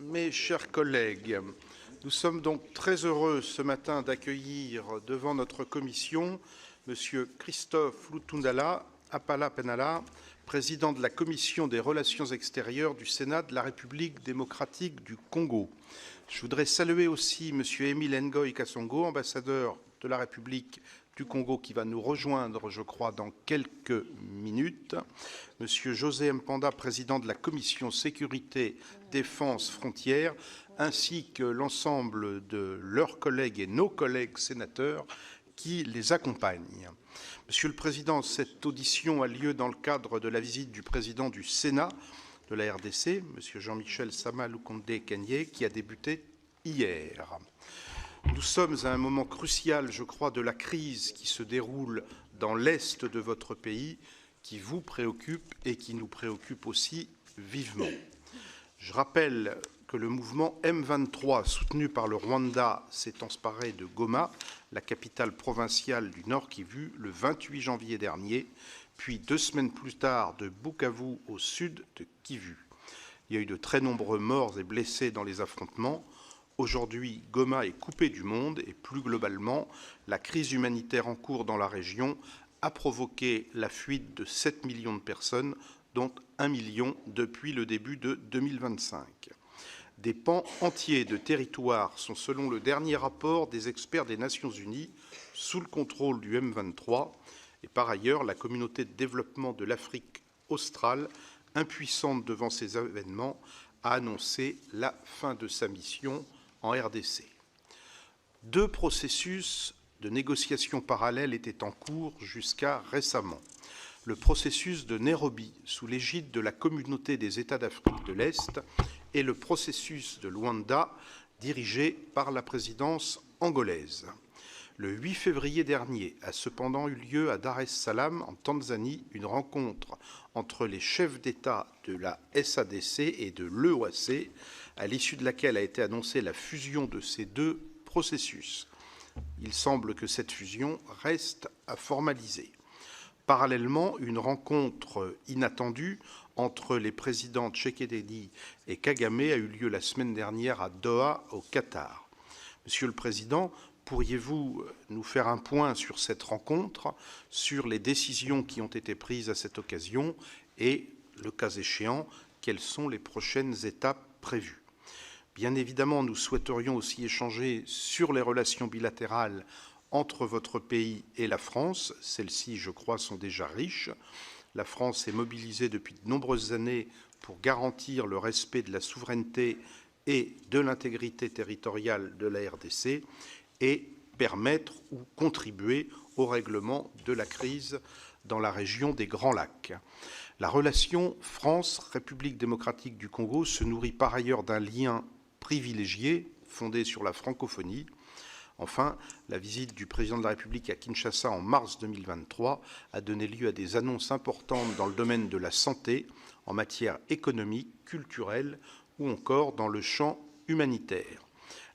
Mes chers collègues, nous sommes donc très heureux ce matin d'accueillir devant notre commission M. Christophe Lutundula Apala-Penala, président de la Commission des Relations extérieures du Sénat de la République démocratique du Congo. Je voudrais saluer aussi M. Émile Ngoï Kasongo, ambassadeur de la République du Congo, qui va nous rejoindre, je crois, dans quelques minutes. M. José Mpanda, président de la Commission Sécurité, Défense, Frontières, ainsi que l'ensemble de leurs collègues et nos collègues sénateurs qui les accompagnent. Monsieur le Président, cette audition a lieu dans le cadre de la visite du président du Sénat de la RDC, M. Jean-Michel Sama Lukonde Kenyé, qui a débuté hier. Nous sommes à un moment crucial, je crois, de la crise qui se déroule dans l'est de votre pays, qui vous préoccupe et qui nous préoccupe aussi vivement. Je rappelle que le mouvement M23, soutenu par le Rwanda, s'est emparé de Goma, la capitale provinciale du Nord Kivu, le 28 janvier dernier, puis 2 semaines plus tard de Bukavu au sud de Kivu. Il y a eu de très nombreux morts et blessés dans les affrontements. Aujourd'hui, Goma est coupé du monde et plus globalement, la crise humanitaire en cours dans la région a provoqué la fuite de 7 millions de personnes, dont 1 million depuis le début de 2025. Des pans entiers de territoire sont, selon le dernier rapport des experts des Nations Unies, sous le contrôle du M23. Et par ailleurs, la communauté de développement de l'Afrique australe, impuissante devant ces événements, a annoncé la fin de sa mission en RDC. 2 processus de négociation parallèles étaient en cours jusqu'à récemment. Le processus de Nairobi, sous l'égide de la Communauté des États d'Afrique de l'Est, et le processus de Luanda, dirigé par la présidence angolaise. Le 8 février dernier a cependant eu lieu à Dar es Salaam, en Tanzanie, une rencontre entre les chefs d'État de la SADC et de l'EOAC, à l'issue de laquelle a été annoncée la fusion de ces 2 processus. Il semble que cette fusion reste à formaliser. Parallèlement, une rencontre inattendue entre les présidents Tshisekedi et Kagame a eu lieu la semaine dernière à Doha, au Qatar. Monsieur le Président, pourriez-vous nous faire un point sur cette rencontre, sur les décisions qui ont été prises à cette occasion et, le cas échéant, quelles sont les prochaines étapes prévues? Bien évidemment, nous souhaiterions aussi échanger sur les relations bilatérales entre votre pays et la France. Celles-ci, je crois, sont déjà riches. La France est mobilisée depuis de nombreuses années pour garantir le respect de la souveraineté et de l'intégrité territoriale de la RDC et permettre ou contribuer au règlement de la crise dans la région des Grands Lacs. La relation France-République démocratique du Congo se nourrit par ailleurs d'un lien privilégié fondé sur la francophonie. Enfin, la visite du président de la République à Kinshasa en mars 2023 a donné lieu à des annonces importantes dans le domaine de la santé, en matière économique, culturelle ou encore dans le champ humanitaire.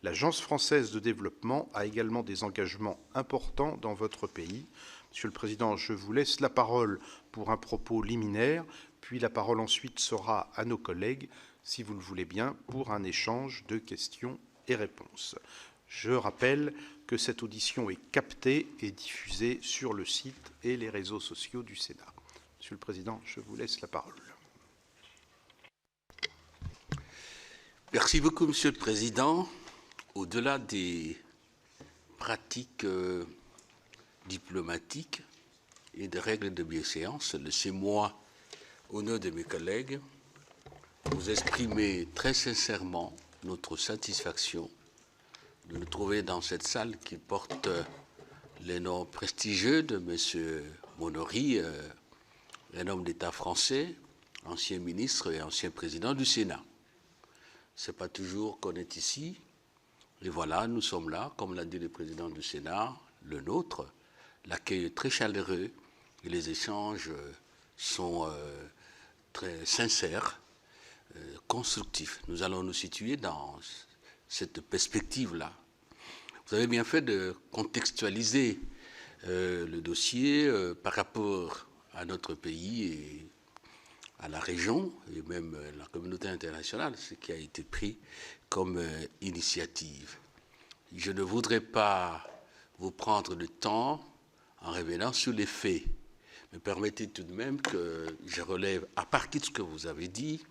L'Agence française de développement a également des engagements importants dans votre pays. Monsieur le Président, je vous laisse la parole pour un propos liminaire, puis la parole ensuite sera à nos collègues, si vous le voulez bien, pour un échange de questions et réponses. Je rappelle que cette audition est captée et diffusée sur le site et les réseaux sociaux du Sénat. Monsieur le Président, je vous laisse la parole. Merci beaucoup, Monsieur le Président. Au-delà des pratiques diplomatiques et des règles de bienséance, laissez-moi, au nom de mes collègues, vous exprimer très sincèrement notre satisfaction de nous trouver dans cette salle qui porte les noms prestigieux de M. Monory, un homme d'État français, ancien ministre et ancien président du Sénat. Ce n'est pas toujours qu'on est ici. Et voilà, nous sommes là, comme l'a dit le président du Sénat, le nôtre. L'accueil est très chaleureux et les échanges sont très sincères, constructifs. Nous allons nous situer dans cette perspective-là. Vous avez bien fait de contextualiser le dossier par rapport à notre pays et à la région et même à la communauté internationale ce qui a été pris comme initiative. Je ne voudrais pas vous prendre le temps en revenant sur les faits. Mais permettez tout de même que je relève, à partir de ce que vous avez dit,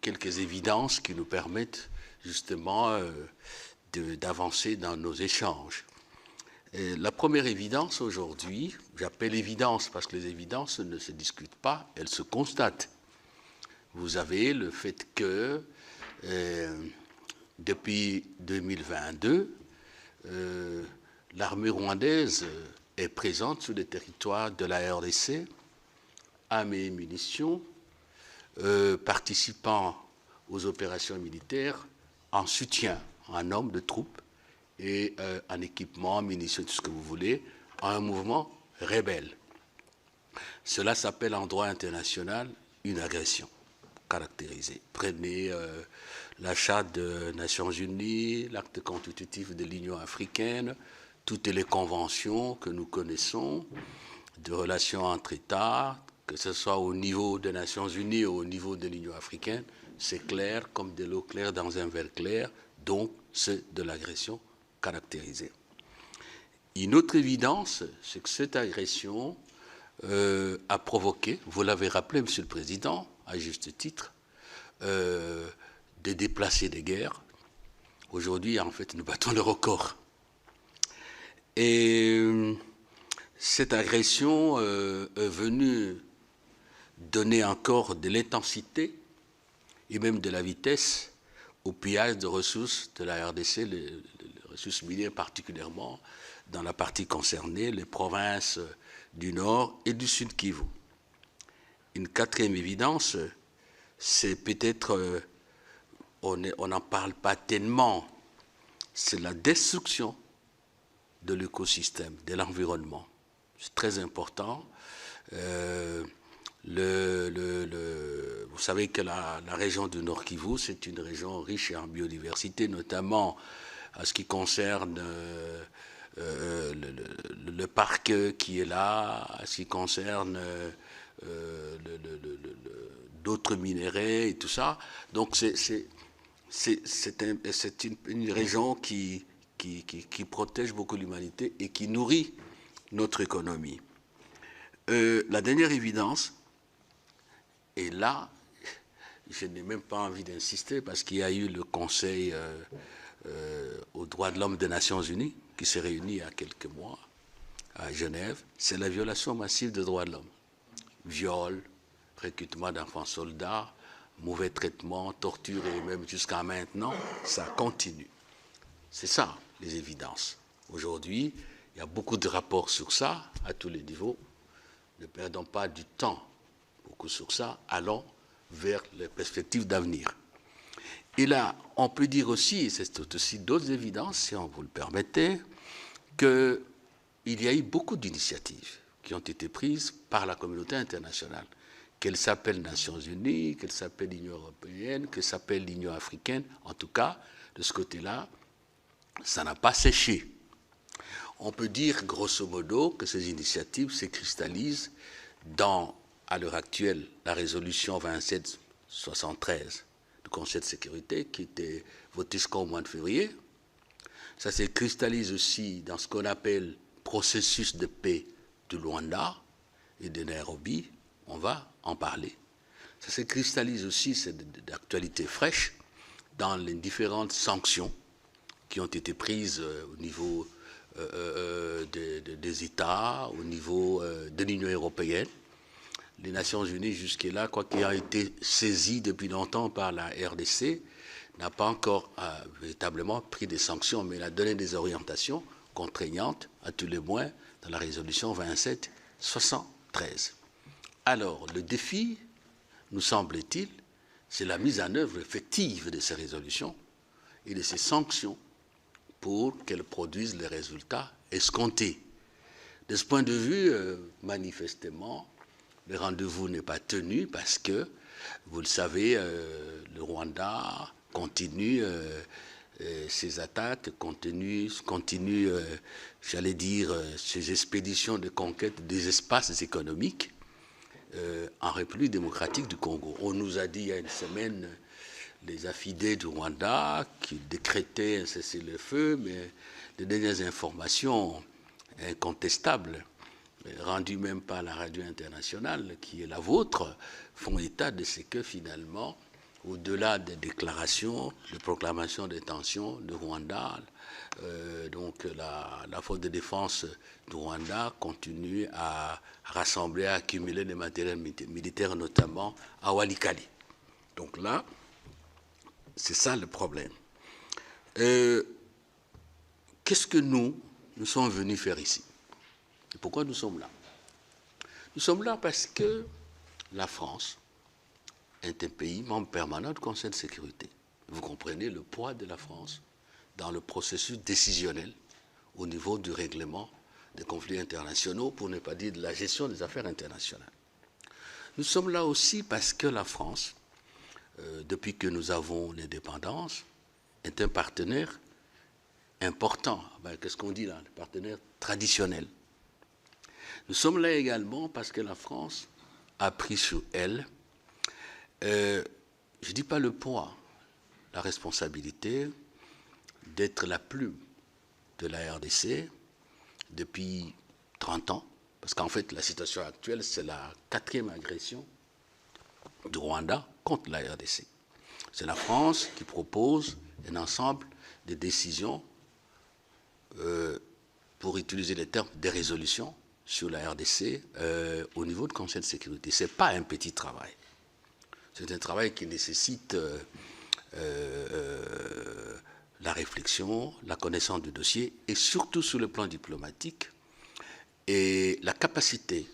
quelques évidences qui nous permettent justement d'avancer dans nos échanges. La première évidence aujourd'hui, j'appelle évidence parce que les évidences ne se discutent pas, elles se constatent. Vous avez le fait que depuis 2022, l'armée rwandaise est présente sur le territoire de la RDC, armes et munitions, participant aux opérations militaires en soutien, en nombre de troupes et en équipement, en munitions, tout ce que vous voulez, à un mouvement rebelle. Cela s'appelle en droit international une agression caractérisée. Prenez la Charte des Nations Unies, l'acte constitutif de l'Union africaine, toutes les conventions que nous connaissons de relations entre États, que ce soit au niveau des Nations Unies ou au niveau de l'Union africaine, c'est clair comme de l'eau claire dans un verre clair, donc c'est de l'agression caractérisée. Une autre évidence, c'est que cette agression a provoqué, vous l'avez rappelé, Monsieur le Président, à juste titre, des déplacés de guerre. Aujourd'hui, en fait, nous battons le record. Et cette agression est venue donner encore de l'intensité et même de la vitesse au pillage de ressources de la RDC, les ressources minières particulièrement dans la partie concernée, les provinces du Nord et du Sud Kivu. Une quatrième évidence, c'est peut-être, on n'en parle pas tellement, c'est la destruction de l'écosystème, de l'environnement. C'est très important. Vous savez que la région du Nord Kivu, c'est une région riche en biodiversité, notamment en ce qui concerne le parc qui est là, en ce qui concerne d'autres minéraux et tout ça. Donc c'est une région qui protège beaucoup l'humanité et qui nourrit notre économie. La dernière évidence, et là, je n'ai même pas envie d'insister parce qu'il y a eu le Conseil aux droits de l'homme des Nations Unies qui s'est réuni il y a quelques mois à Genève, c'est la violation massive des droits de l'homme. Viol, recrutement d'enfants soldats, mauvais traitement, torture et même jusqu'à maintenant, ça continue. C'est ça, les évidences. Aujourd'hui, il y a beaucoup de rapports sur ça, à tous les niveaux. Ne perdons pas du temps beaucoup sur ça, allons vers les perspectives d'avenir. Et là, on peut dire aussi, et c'est aussi d'autres évidences, si on vous le permettez, qu'il y a eu beaucoup d'initiatives qui ont été prises par la communauté internationale, qu'elle s'appelle Nations Unies, qu'elle s'appelle l'Union européenne, qu'elle s'appelle l'Union africaine. En tout cas, de ce côté-là, ça n'a pas séché. On peut dire, grosso modo, que ces initiatives se cristallisent dans, à l'heure actuelle, la résolution 2773 du Conseil de sécurité qui était votée jusqu'au mois de février. Ça se cristallise aussi dans ce qu'on appelle processus de paix de Luanda et de Nairobi. On va en parler. Ça se cristallise aussi, c'est d'actualité fraîche, dans les différentes sanctions qui ont été prises au niveau des États, au niveau de l'Union européenne. Les Nations Unies, jusque-là, quoi qu'il a été saisi depuis longtemps par la RDC, n'a pas encore véritablement pris des sanctions, mais elle a donné des orientations contraignantes, à tous les moins, dans la résolution 2773. Alors, le défi, nous semble-t-il, c'est la mise en œuvre effective de ces résolutions et de ces sanctions pour qu'elles produisent les résultats escomptés. De ce point de vue, manifestement, le rendez-vous n'est pas tenu parce que, vous le savez, le Rwanda continue ses attaques, continue j'allais dire, ses expéditions de conquête des espaces économiques en République démocratique du Congo. On nous a dit il y a une semaine les affidés du Rwanda qui décrétaient un cessez-le-feu, mais les dernières informations incontestables, rendues même par la radio internationale, qui est la vôtre, font état de ce que finalement, au-delà des déclarations, des proclamations d'intention du Rwanda, donc la force de défense du Rwanda continue à rassembler, à accumuler des matériels militaires, notamment à Walikale. Donc là, c'est ça le problème. Qu'est-ce que nous sommes venus faire ici? Et pourquoi nous sommes là? Nous sommes là parce que la France est un pays membre permanent du Conseil de sécurité. Vous comprenez le poids de la France dans le processus décisionnel au niveau du règlement des conflits internationaux, pour ne pas dire de la gestion des affaires internationales. Nous sommes là aussi parce que la France, depuis que nous avons l'indépendance, est un partenaire important. Qu'est-ce qu'on dit là? Un partenaire traditionnel. Nous sommes là également parce que la France a pris sur elle, je ne dis pas le poids, la responsabilité d'être la plume de la RDC depuis 30 ans, parce qu'en fait la situation actuelle c'est la 4e agression du Rwanda contre la RDC. C'est la France qui propose un ensemble de décisions pour utiliser les termes des résolutions sur la RDC au niveau du Conseil de sécurité. Ce n'est pas un petit travail. C'est un travail qui nécessite la réflexion, la connaissance du dossier et surtout sur le plan diplomatique et la capacité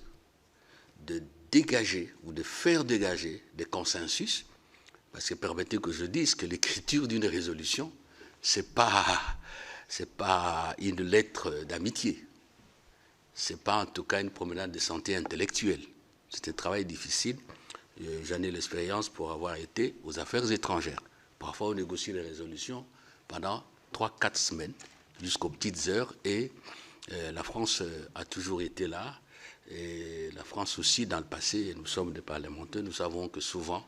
de dégager ou de faire dégager des consensus, parce que permettez que je dise que l'écriture d'une résolution, c'est pas une lettre d'amitié, c'est pas en tout cas une promenade de santé intellectuelle. C'est un travail difficile. J'en ai l'expérience pour avoir été aux affaires étrangères. Parfois on négocie les résolutions pendant 3-4 semaines jusqu'aux petites heures et la France a toujours été là. Et la France aussi, dans le passé, nous sommes des parlementaires, nous savons que souvent,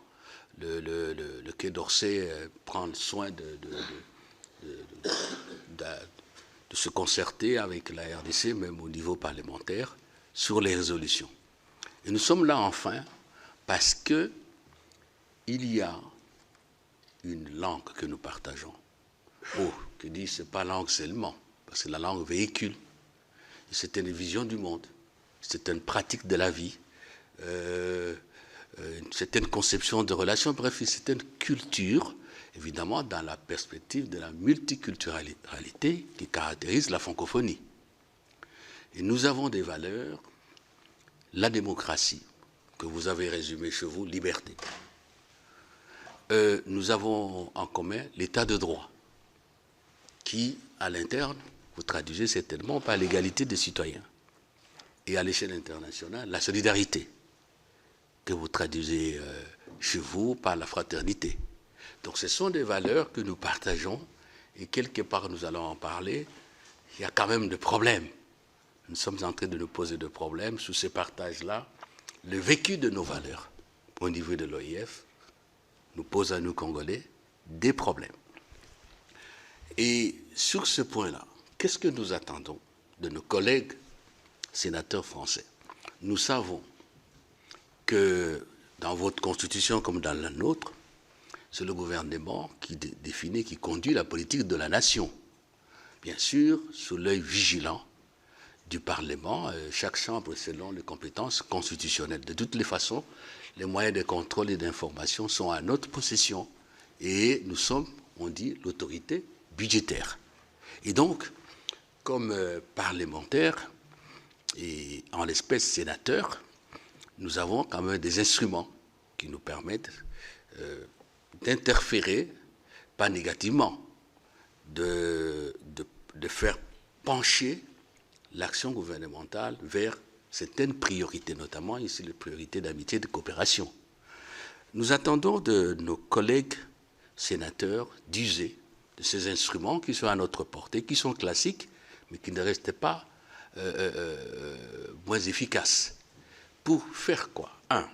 le Quai d'Orsay prend soin de se concerter avec la RDC, même au niveau parlementaire, sur les résolutions. Et nous sommes là enfin parce qu'il y a une langue que nous partageons. Que dit, ce n'est pas langue seulement, parce que la langue véhicule. C'est une vision du monde. C'est une pratique de la vie, c'est une conception de relations, bref, c'est une culture, évidemment, dans la perspective de la multiculturalité qui caractérise la francophonie. Et nous avons des valeurs, la démocratie, que vous avez résumée chez vous, liberté. Nous avons en commun l'état de droit, qui, à l'interne, vous traduisez certainement par l'égalité des citoyens. Et à l'échelle internationale, la solidarité, que vous traduisez chez vous par la fraternité. Donc ce sont des valeurs que nous partageons, et quelque part nous allons en parler, il y a quand même des problèmes. Nous sommes en train de nous poser des problèmes sous ces partages-là. Le vécu de nos valeurs au niveau de l'OIF nous pose à nous, Congolais, des problèmes. Et sur ce point-là, qu'est-ce que nous attendons de nos collègues sénateurs français? Nous savons que dans votre constitution comme dans la nôtre, c'est le gouvernement qui définit, qui conduit la politique de la nation. Bien sûr, sous l'œil vigilant du Parlement, chaque chambre selon les compétences constitutionnelles. De toutes les façons, les moyens de contrôle et d'information sont à notre possession et nous sommes, on dit, l'autorité budgétaire. Et donc, comme parlementaires, et en l'espèce sénateur, nous avons quand même des instruments qui nous permettent d'interférer, pas négativement, de faire pencher l'action gouvernementale vers certaines priorités, notamment ici les priorités d'amitié et de coopération. Nous attendons de nos collègues sénateurs d'user de ces instruments qui sont à notre portée, qui sont classiques, mais qui ne restent pas moins efficaces. Pour faire quoi? un,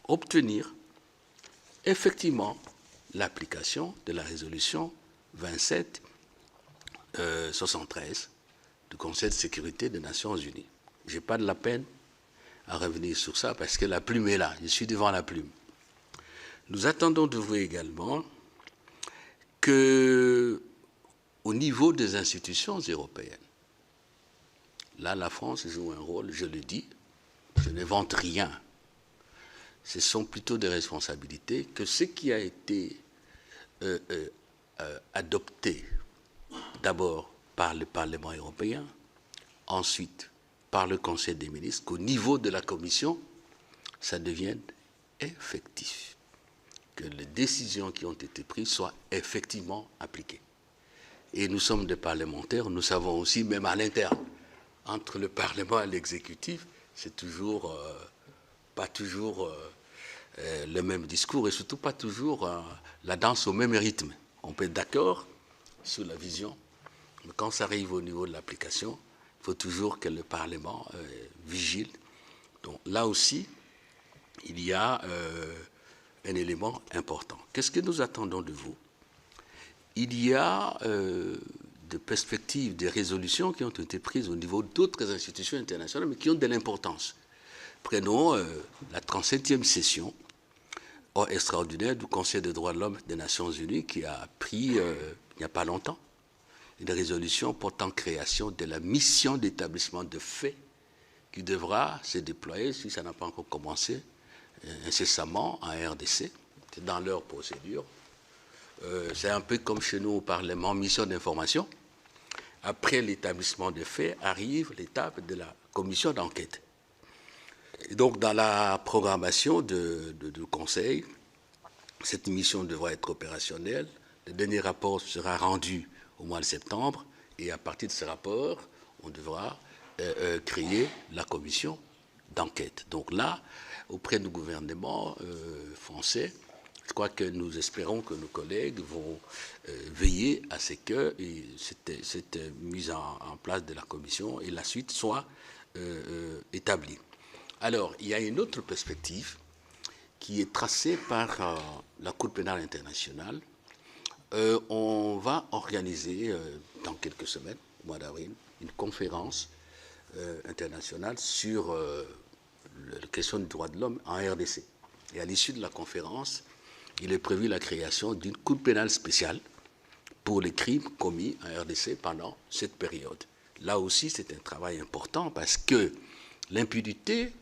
obtenir effectivement l'application de la résolution 2773 du Conseil de sécurité des Nations Unies. Je n'ai pas de la peine à revenir sur ça parce que la plume est là, je suis devant la plume. Nous attendons de vous également que, au niveau des institutions européennes, là la France joue un rôle, je le dis, je n'invente rien. Ce sont plutôt des responsabilités que ce qui a été adopté d'abord par le Parlement européen, ensuite par le Conseil des ministres, qu'au niveau de la Commission, ça devienne effectif, que les décisions qui ont été prises soient effectivement appliquées. Et nous sommes des parlementaires, nous savons aussi, même à l'interne, entre le Parlement et l'exécutif, c'est toujours pas toujours le même discours et surtout pas toujours la danse au même rythme. On peut être d'accord sur la vision, mais quand ça arrive au niveau de l'application, il faut toujours que le Parlement vigile. Donc là aussi, il y a un élément important. Qu'est-ce que nous attendons de vous? Il y a des perspectives, des résolutions qui ont été prises au niveau d'autres institutions internationales, mais qui ont de l'importance. Prenons la 37e session extraordinaire du Conseil des droits de l'homme des Nations Unies qui a pris, il n'y a pas longtemps, une résolution portant création de la mission d'établissement de faits qui devra se déployer, si ça n'a pas encore commencé, incessamment en RDC. C'est dans leur procédure. C'est un peu comme chez nous au Parlement, mission d'information. Après l'établissement des faits, arrive l'étape de la commission d'enquête. Et donc, dans la programmation du Conseil, cette mission devra être opérationnelle. Le dernier rapport sera rendu au mois de septembre, et à partir de ce rapport, on devra créer la commission d'enquête. Donc là, auprès du gouvernement français, je crois que nous espérons que nos collègues vont veiller à ce que cette mise en place de la commission et la suite soit établie. Alors, il y a une autre perspective qui est tracée par la Cour pénale internationale. On va organiser dans quelques semaines, au mois d'avril, une conférence internationale sur la question des droits de l'homme en RDC. Et à l'issue de la conférence, il est prévu la création d'une Cour pénale spéciale pour les crimes commis en RDC pendant cette période. Là aussi, c'est un travail important parce que l'impunité,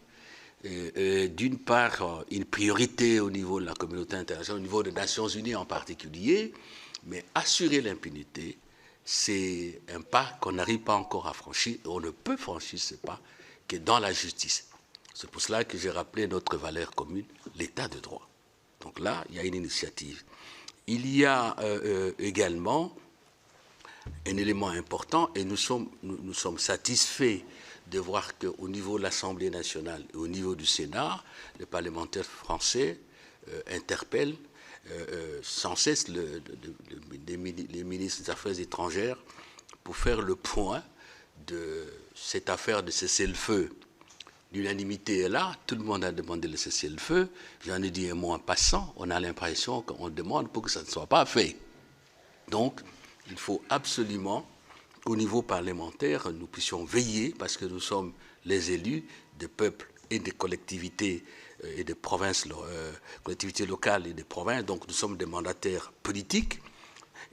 d'une part, une priorité au niveau de la communauté internationale, au niveau des Nations Unies en particulier, mais assurer l'impunité, c'est un pas qu'on n'arrive pas encore à franchir, et on ne peut franchir ce pas que dans la justice. C'est pour cela que j'ai rappelé notre valeur commune, l'état de droit. Donc là, il y a une initiative. Il y a également un élément important, et nous sommes satisfaits de voir qu'au niveau de l'Assemblée nationale et au niveau du Sénat, les parlementaires français interpellent sans cesse les ministres des Affaires étrangères pour faire le point de cette affaire de cessez-le-feu. L'unanimité est là, tout le monde a demandé le cessez-le-feu. J'en ai dit un mot en passant, on a l'impression qu'on demande pour que ça ne soit pas fait. Donc, il faut absolument qu'au niveau parlementaire, nous puissions veiller, parce que nous sommes les élus des peuples et des collectivités et des provinces, collectivités locales et des provinces, donc nous sommes des mandataires politiques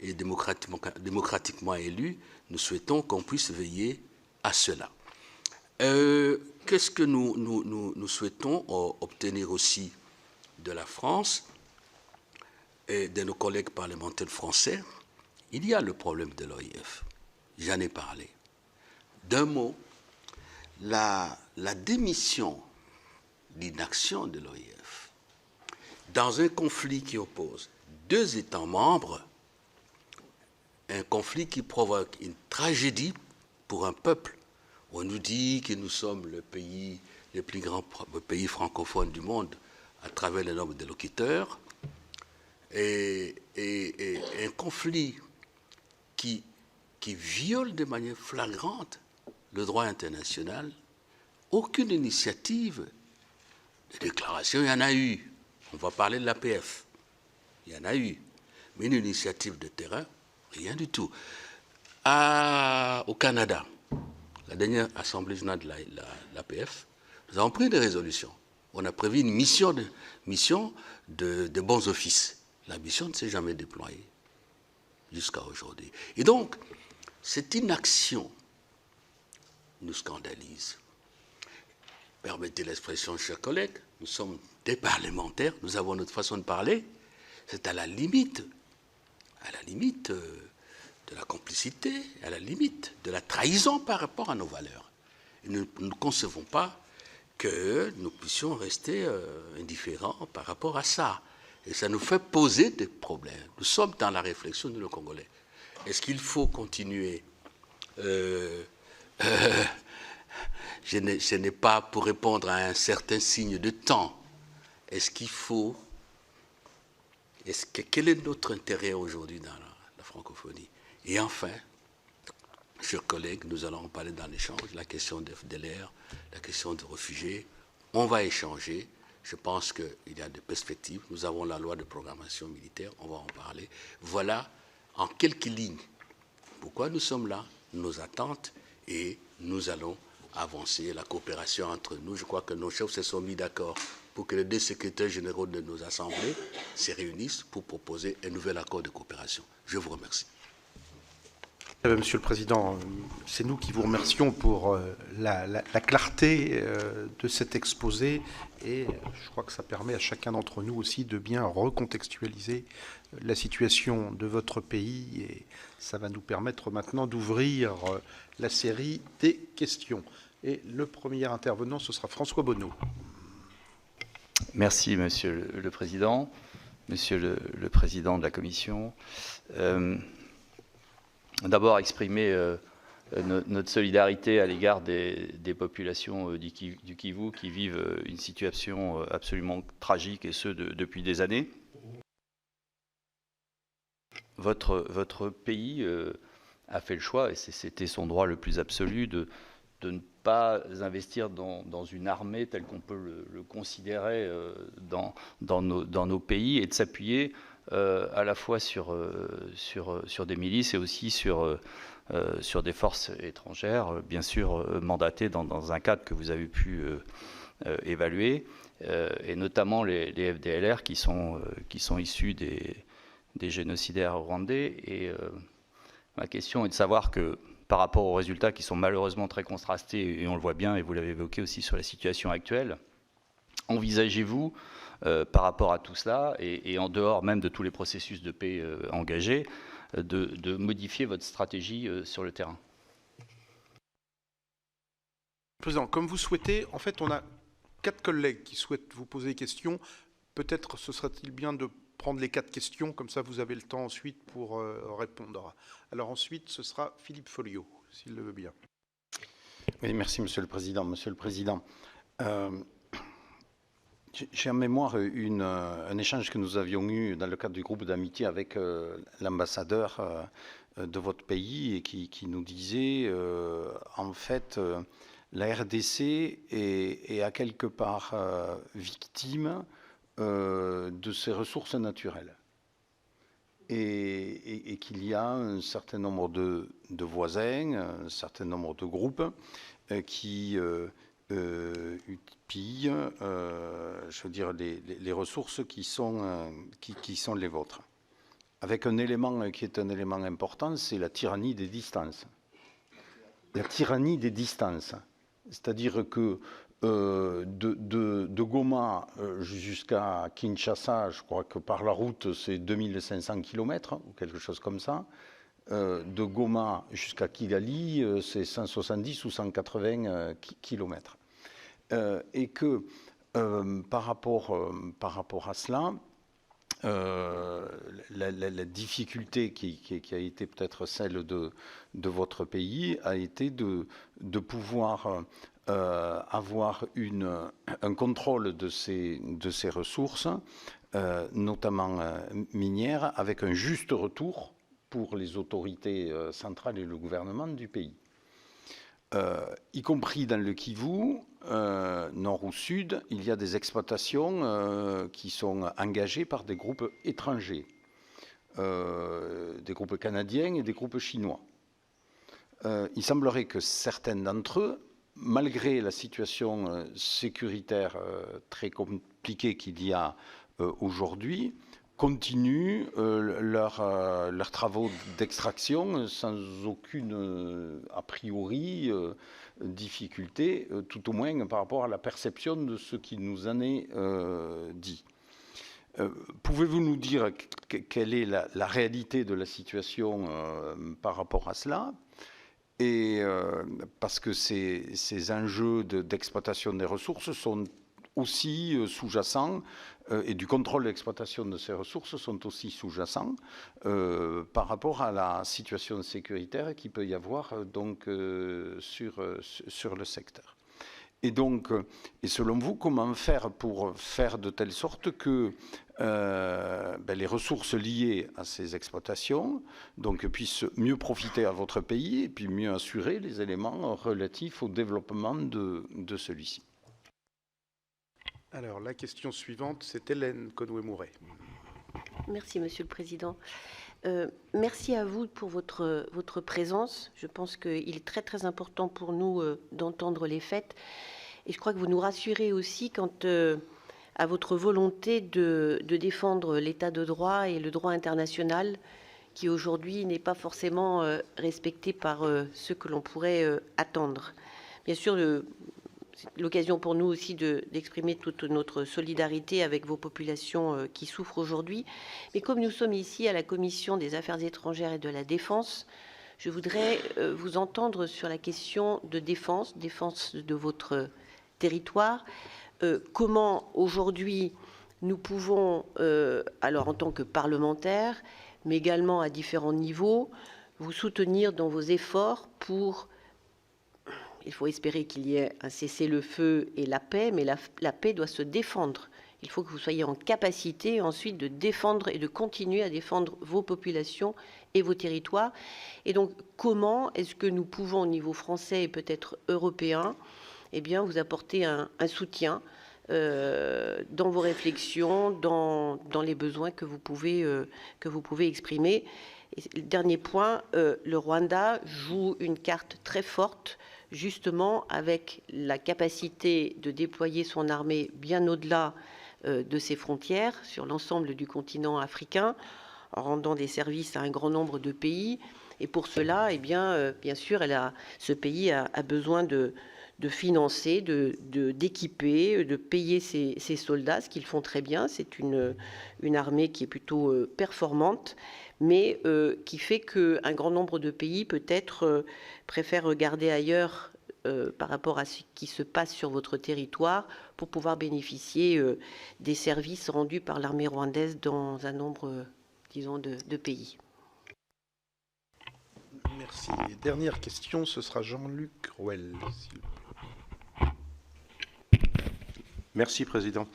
et démocratiquement élus, nous souhaitons qu'on puisse veiller à cela. Qu'est-ce que nous souhaitons obtenir aussi de la France et de nos collègues parlementaires français? Il y a le problème de l'OIF. J'en ai parlé. D'un mot, la démission, l'inaction de l'OIF dans un conflit qui oppose deux États membres, un conflit qui provoque une tragédie pour un peuple. On nous dit que nous sommes le plus grand pays francophone du monde à travers le nombre de locuteurs, et un conflit qui viole de manière flagrante le droit international. Aucune initiative Des déclarations, il y en a eu. On va parler de l'APF. Il y en a eu. Mais une initiative de terrain, rien du tout. Au Canada, la dernière Assemblée générale de l'APF, nous avons pris des résolutions. On a prévu une mission de bons offices. La mission ne s'est jamais déployée jusqu'à aujourd'hui. Et donc, cette inaction nous scandalise. Permettez l'expression, chers collègues, nous sommes des parlementaires, nous avons notre façon de parler, c'est à la limite de la complicité, à la limite de la trahison par rapport à nos valeurs. Et nous ne concevons pas que nous puissions rester indifférents par rapport à ça. Et ça nous fait poser des problèmes. Nous sommes dans la réflexion de nos Congolais. Est-ce qu'il faut continuer ce n'est pas pour répondre à un certain signe de temps. Est-ce qu'il faut... quel est notre intérêt aujourd'hui dans la francophonie? Et enfin, chers collègues, nous allons en parler dans l'échange, la question de FDLR, la question de réfugiés. On va échanger. Je pense qu'il y a des perspectives. Nous avons la loi de programmation militaire, on va en parler. Voilà, en quelques lignes, pourquoi nous sommes là, nos attentes, et nous allons avancer la coopération entre nous. Je crois que nos chefs se sont mis d'accord pour que les deux secrétaires généraux de nos assemblées se réunissent pour proposer un nouvel accord de coopération. Je vous remercie. Monsieur le Président, c'est nous qui vous remercions pour la clarté de cet exposé, et je crois que ça permet à chacun d'entre nous aussi de bien recontextualiser la situation de votre pays, et ça va nous permettre maintenant d'ouvrir la série des questions. Et le premier intervenant, ce sera François Bonneau. Merci, Monsieur le Président, Monsieur le Président de la Commission. D'abord, exprimer notre solidarité à l'égard des populations du Kivu qui vivent une situation absolument tragique, et ce depuis des années. Votre pays a fait le choix, et c'était son droit le plus absolu, de ne pas investir dans une armée telle qu'on peut le considérer dans nos pays, et de s'appuyer à la fois sur des milices et aussi sur des forces étrangères, bien sûr mandatées dans un cadre que vous avez pu évaluer, et notamment les FDLR qui sont issus des génocidaires rwandais. Et ma question est de savoir que, par rapport aux résultats qui sont malheureusement très contrastés, et on le voit bien, et vous l'avez évoqué aussi sur la situation actuelle, envisagez-vous, par rapport à tout cela, et en dehors même de tous les processus de paix engagés, de modifier votre stratégie sur le terrain? Président, comme vous souhaitez, en fait, on a 4 collègues qui souhaitent vous poser des questions. Peut-être ce serait-il bien de prendre les 4 questions, comme ça vous avez le temps ensuite pour répondre. Alors ensuite, ce sera Philippe Folliot, s'il le veut bien. Oui, merci, Monsieur le Président. Monsieur le Président, j'ai en mémoire un échange que nous avions eu dans le cadre du groupe d'amitié avec l'ambassadeur de votre pays, et qui nous disait, en fait, la RDC est à quelque part victime de ses ressources naturelles, et qu'il y a un certain nombre de voisins, un certain nombre de groupes qui pillent, je veux dire, les ressources qui sont les vôtres. Avec un élément qui est un élément important, c'est la tyrannie des distances. La tyrannie des distances. C'est-à-dire que de Goma jusqu'à Kinshasa, je crois que par la route, c'est 2500 km, ou quelque chose comme ça. De Goma jusqu'à Kigali, c'est 170 ou 180 km. Et que par rapport à cela, la difficulté qui a été peut-être celle de votre pays a été de pouvoir avoir un contrôle de ces ressources, notamment minières, avec un juste retour pour les autorités centrales et le gouvernement du pays. Y compris dans le Kivu, nord ou sud, il y a des exploitations qui sont engagées par des groupes étrangers, des groupes canadiens et des groupes chinois. Il semblerait que certains d'entre eux, malgré la situation sécuritaire très compliquée qu'il y a aujourd'hui, continuent leurs travaux d'extraction sans aucune, a priori, difficulté, tout au moins par rapport à la perception de ce qui nous en est dit. Pouvez-vous nous dire quelle est la réalité de la situation par rapport à cela ? Et parce que ces enjeux d'exploitation des ressources sont aussi sous-jacents, et du contrôle de l'exploitation de ces ressources sont aussi sous-jacents par rapport à la situation sécuritaire qu'il peut y avoir donc, sur le secteur. Et donc, et selon vous, comment faire pour faire de telle sorte que les ressources liées à ces exploitations donc, puissent mieux profiter à votre pays et puis mieux assurer les éléments relatifs au développement de celui-ci? Alors, la question suivante, c'est Hélène Conway-Mouret. Merci, Monsieur le Président. Merci à vous pour votre présence. Je pense qu'il est très, très important pour nous d'entendre les faits. Et je crois que vous nous rassurez aussi quant à votre volonté de défendre l'état de droit et le droit international qui, aujourd'hui, n'est pas forcément respecté par ce que l'on pourrait attendre. Bien sûr, c'est l'occasion pour nous aussi d'exprimer toute notre solidarité avec vos populations qui souffrent aujourd'hui. Mais comme nous sommes ici à la Commission des Affaires étrangères et de la Défense, je voudrais vous entendre sur la question de défense de votre territoire. Comment aujourd'hui nous pouvons, alors en tant que parlementaires, mais également à différents niveaux, vous soutenir dans vos efforts pour... Il faut espérer qu'il y ait un cessez-le-feu et la paix, mais la paix doit se défendre. Il faut que vous soyez en capacité ensuite de défendre et de continuer à défendre vos populations et vos territoires. Et donc, comment est-ce que nous pouvons, au niveau français et peut-être européen, eh bien, vous apporter un soutien dans vos réflexions, dans les besoins que vous pouvez exprimer. Et le dernier point, le Rwanda joue une carte très forte, justement avec la capacité de déployer son armée bien au-delà de ses frontières, sur l'ensemble du continent africain, en rendant des services à un grand nombre de pays. Et pour cela, eh bien sûr, ce pays a besoin de financer, d'équiper, de payer ses soldats, ce qu'ils font très bien. C'est une armée qui est plutôt performante, mais qui fait qu'un grand nombre de pays, peut-être, préfèrent regarder ailleurs par rapport à ce qui se passe sur votre territoire pour pouvoir bénéficier des services rendus par l'armée rwandaise dans un nombre, disons, de pays. Merci. Et dernière question, ce sera Jean-Luc Rouel. Merci, Président.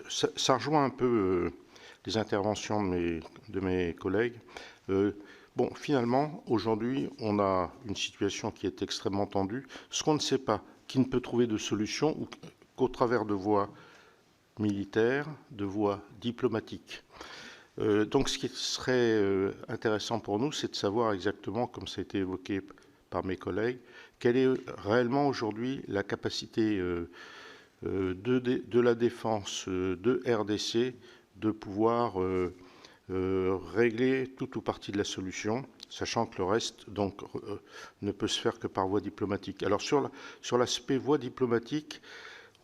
Ça rejoint un peu les interventions de mes collègues. Bon, finalement, aujourd'hui, on a une situation qui est extrêmement tendue. Ce qu'on ne sait pas, qui ne peut trouver de solution qu'au travers de voies militaires, de voies diplomatiques. Donc, ce qui serait intéressant pour nous, c'est de savoir exactement, comme ça a été évoqué par mes collègues, quelle est réellement aujourd'hui la capacité de la défense de RDC de pouvoir régler tout ou partie de la solution, sachant que le reste donc ne peut se faire que par voie diplomatique. Alors sur l'aspect voie diplomatique,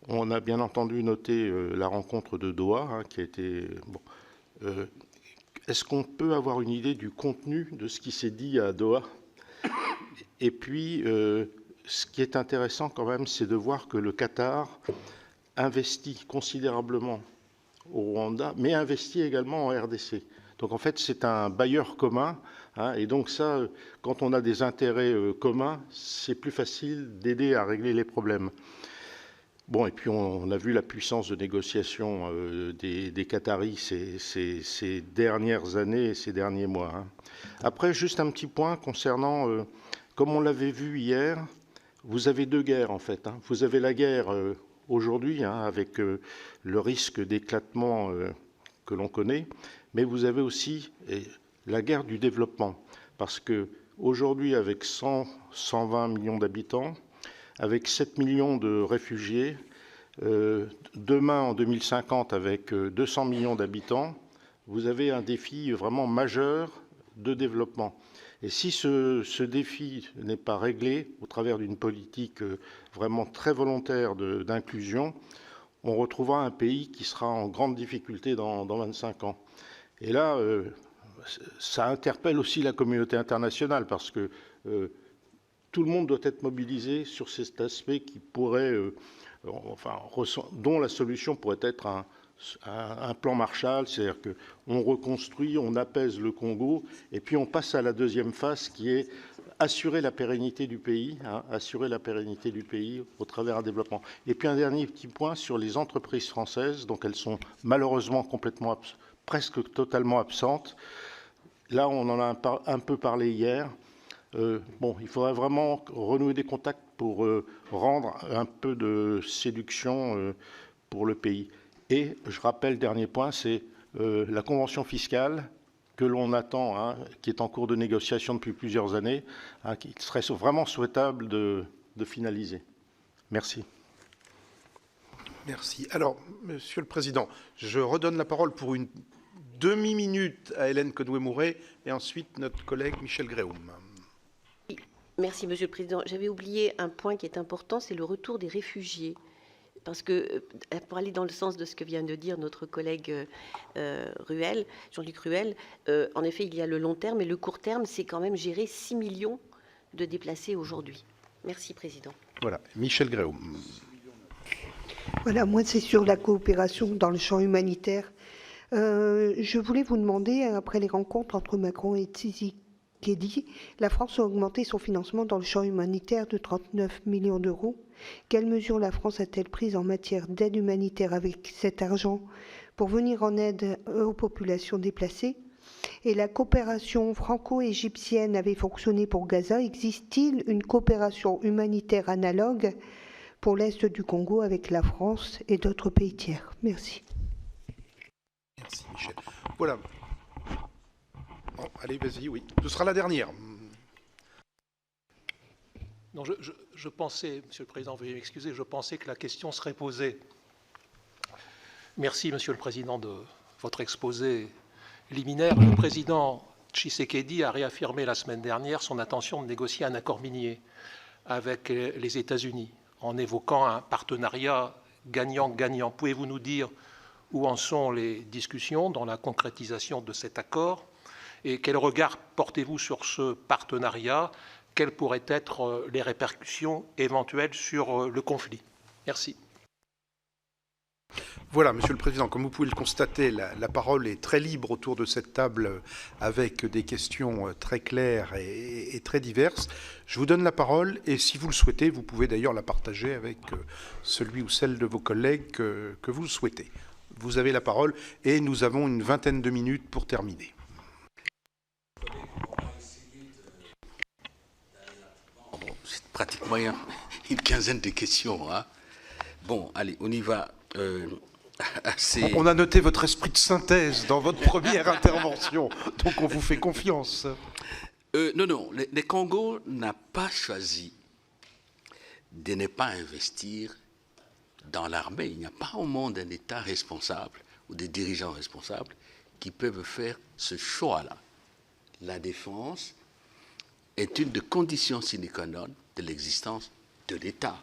on a bien entendu noté la rencontre de Doha, qui a été... Bon, est-ce qu'on peut avoir une idée du contenu de ce qui s'est dit à Doha? Et puis, ce qui est intéressant quand même, c'est de voir que le Qatar investit considérablement au Rwanda, mais investit également en RDC. Donc en fait, c'est un bailleur commun, et donc ça, quand on a des intérêts communs, c'est plus facile d'aider à régler les problèmes. Bon, et puis on a vu la puissance de négociation des Qataris ces dernières années et ces derniers mois. Après, juste un petit point concernant, comme on l'avait vu hier, vous avez deux guerres, en fait. Vous avez la guerre aujourd'hui, avec le risque d'éclatement que l'on connaît, mais vous avez aussi la guerre du développement. Parce qu'aujourd'hui, avec 120 millions d'habitants, avec 7 millions de réfugiés, demain, en 2050, avec 200 millions d'habitants, vous avez un défi vraiment majeur de développement. Et si ce défi n'est pas réglé au travers d'une politique vraiment très volontaire d'inclusion, on retrouvera un pays qui sera en grande difficulté dans 25 ans. Et là, ça interpelle aussi la communauté internationale parce que tout le monde doit être mobilisé sur cet aspect qui pourrait, dont la solution pourrait être un plan Marshall, c'est-à-dire qu'on reconstruit, on apaise le Congo, et puis on passe à la deuxième phase qui est assurer la pérennité du pays, assurer la pérennité du pays au travers d'un développement. Et puis un dernier petit point sur les entreprises françaises, donc elles sont malheureusement presque totalement absentes. Là, on en a un peu parlé hier. Il faudrait vraiment renouer des contacts pour rendre un peu de séduction pour le pays. Et je rappelle, dernier point, c'est la convention fiscale que l'on attend, qui est en cours de négociation depuis plusieurs années, qui serait vraiment souhaitable de finaliser. Merci. Merci. Alors, Monsieur le Président, je redonne la parole pour une demi-minute à Hélène Conway-Mouret et ensuite notre collègue Michel Gréaume. Merci, Monsieur le Président. J'avais oublié un point qui est important, c'est le retour des réfugiés. Parce que, pour aller dans le sens de ce que vient de dire notre collègue Ruel, Jean-Luc Ruel, en effet, il y a le long terme, et le court terme, c'est quand même gérer 6 millions de déplacés aujourd'hui. Merci, Président. Voilà, Michel Gréaume. Voilà, moi, c'est sur la coopération dans le champ humanitaire. Je voulais vous demander, après les rencontres entre Macron et Tshisekedi, la France a augmenté son financement dans le champ humanitaire de 39 millions d'euros. Quelles mesures la France a-t-elle prises en matière d'aide humanitaire avec cet argent pour venir en aide aux populations déplacées? Et la coopération franco-égyptienne avait fonctionné pour Gaza. Existe-t-il une coopération humanitaire analogue pour l'Est du Congo avec la France et d'autres pays tiers? Merci. Merci, Michel. Voilà. Bon, allez, vas-y, oui. Ce sera la dernière. Non, je pensais, Monsieur le Président, veuillez m'excuser, je pensais que la question serait posée. Merci, Monsieur le Président, de votre exposé liminaire. Le président Tshisekedi a réaffirmé la semaine dernière son intention de négocier un accord minier avec les États-Unis, en évoquant un partenariat gagnant-gagnant. Pouvez-vous nous dire où en sont les discussions dans la concrétisation de cet accord? Et quel regard portez-vous sur ce partenariat? Quelles pourraient être les répercussions éventuelles sur le conflit? Merci. Voilà, Monsieur le Président, comme vous pouvez le constater, la parole est très libre autour de cette table avec des questions très claires et très diverses. Je vous donne la parole et si vous le souhaitez, vous pouvez d'ailleurs la partager avec celui ou celle de vos collègues que vous le souhaitez. Vous avez la parole et nous avons une vingtaine de minutes pour terminer. C'est pratiquement une quinzaine de questions. Bon, allez, on y va. On a noté votre esprit de synthèse dans votre première intervention, donc on vous fait confiance. Non, le Congo n'a pas choisi de ne pas investir dans l'armée. Il n'y a pas au monde un État responsable ou des dirigeants responsables qui peuvent faire ce choix-là. La défense est une des conditions sine qua non de l'existence de l'État.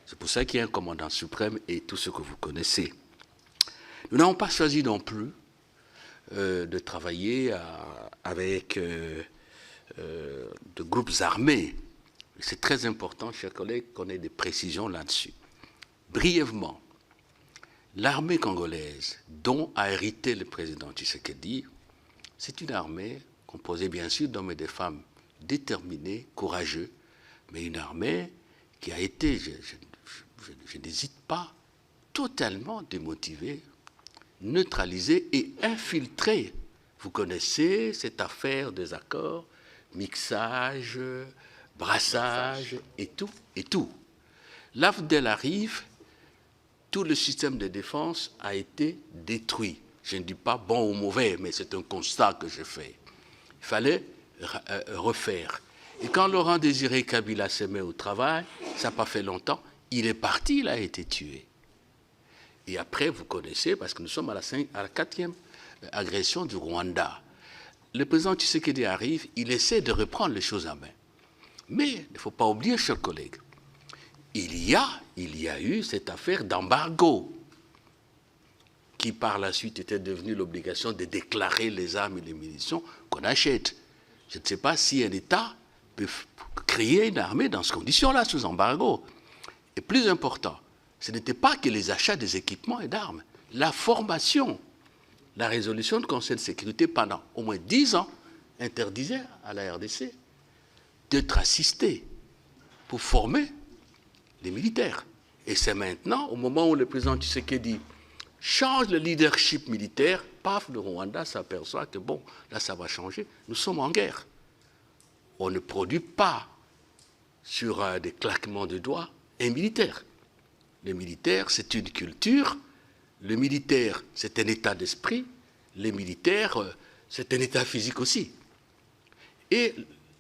C'est pour ça qu'il y a un commandant suprême et tout ce que vous connaissez. Nous n'avons pas choisi non plus de travailler avec de groupes armés. C'est très important, chers collègues, qu'on ait des précisions là-dessus. Brièvement, l'armée congolaise dont a hérité le président Tshisekedi, c'est une armée composée bien sûr d'hommes et de femmes déterminés, courageux, mais une armée qui a été, je n'hésite pas, totalement démotivée, neutralisée et infiltrée. Vous connaissez cette affaire des accords, mixage, brassage et tout, et tout. L'AFDEL arrive, tout le système de défense a été détruit. Je ne dis pas bon ou mauvais, mais c'est un constat que je fais. Il fallait refaire. Et quand Laurent Désiré Kabila s'est mis au travail, ça n'a pas fait longtemps, il est parti, il a été tué. Et après, vous connaissez, parce que nous sommes à la 4e agression du Rwanda. Le président Tshisekedi arrive, il essaie de reprendre les choses en main. Mais il ne faut pas oublier, chers collègues, il y a eu cette affaire d'embargo qui par la suite était devenue l'obligation de déclarer les armes et les munitions qu'on achète. Je ne sais pas si un État peut créer une armée dans ces conditions-là, sous embargo. Et plus important, ce n'était pas que les achats des équipements et d'armes. La formation, la résolution du Conseil de sécurité pendant au moins 10 ans interdisait à la RDC d'être assistée pour former les militaires. Et c'est maintenant, au moment où le président Tshisekedi change le leadership militaire, paf, le Rwanda s'aperçoit que bon, là ça va changer, nous sommes en guerre. On ne produit pas sur des claquements de doigts un militaire. Le militaire, c'est une culture, le militaire, c'est un état d'esprit, les militaires, c'est un état physique aussi. Et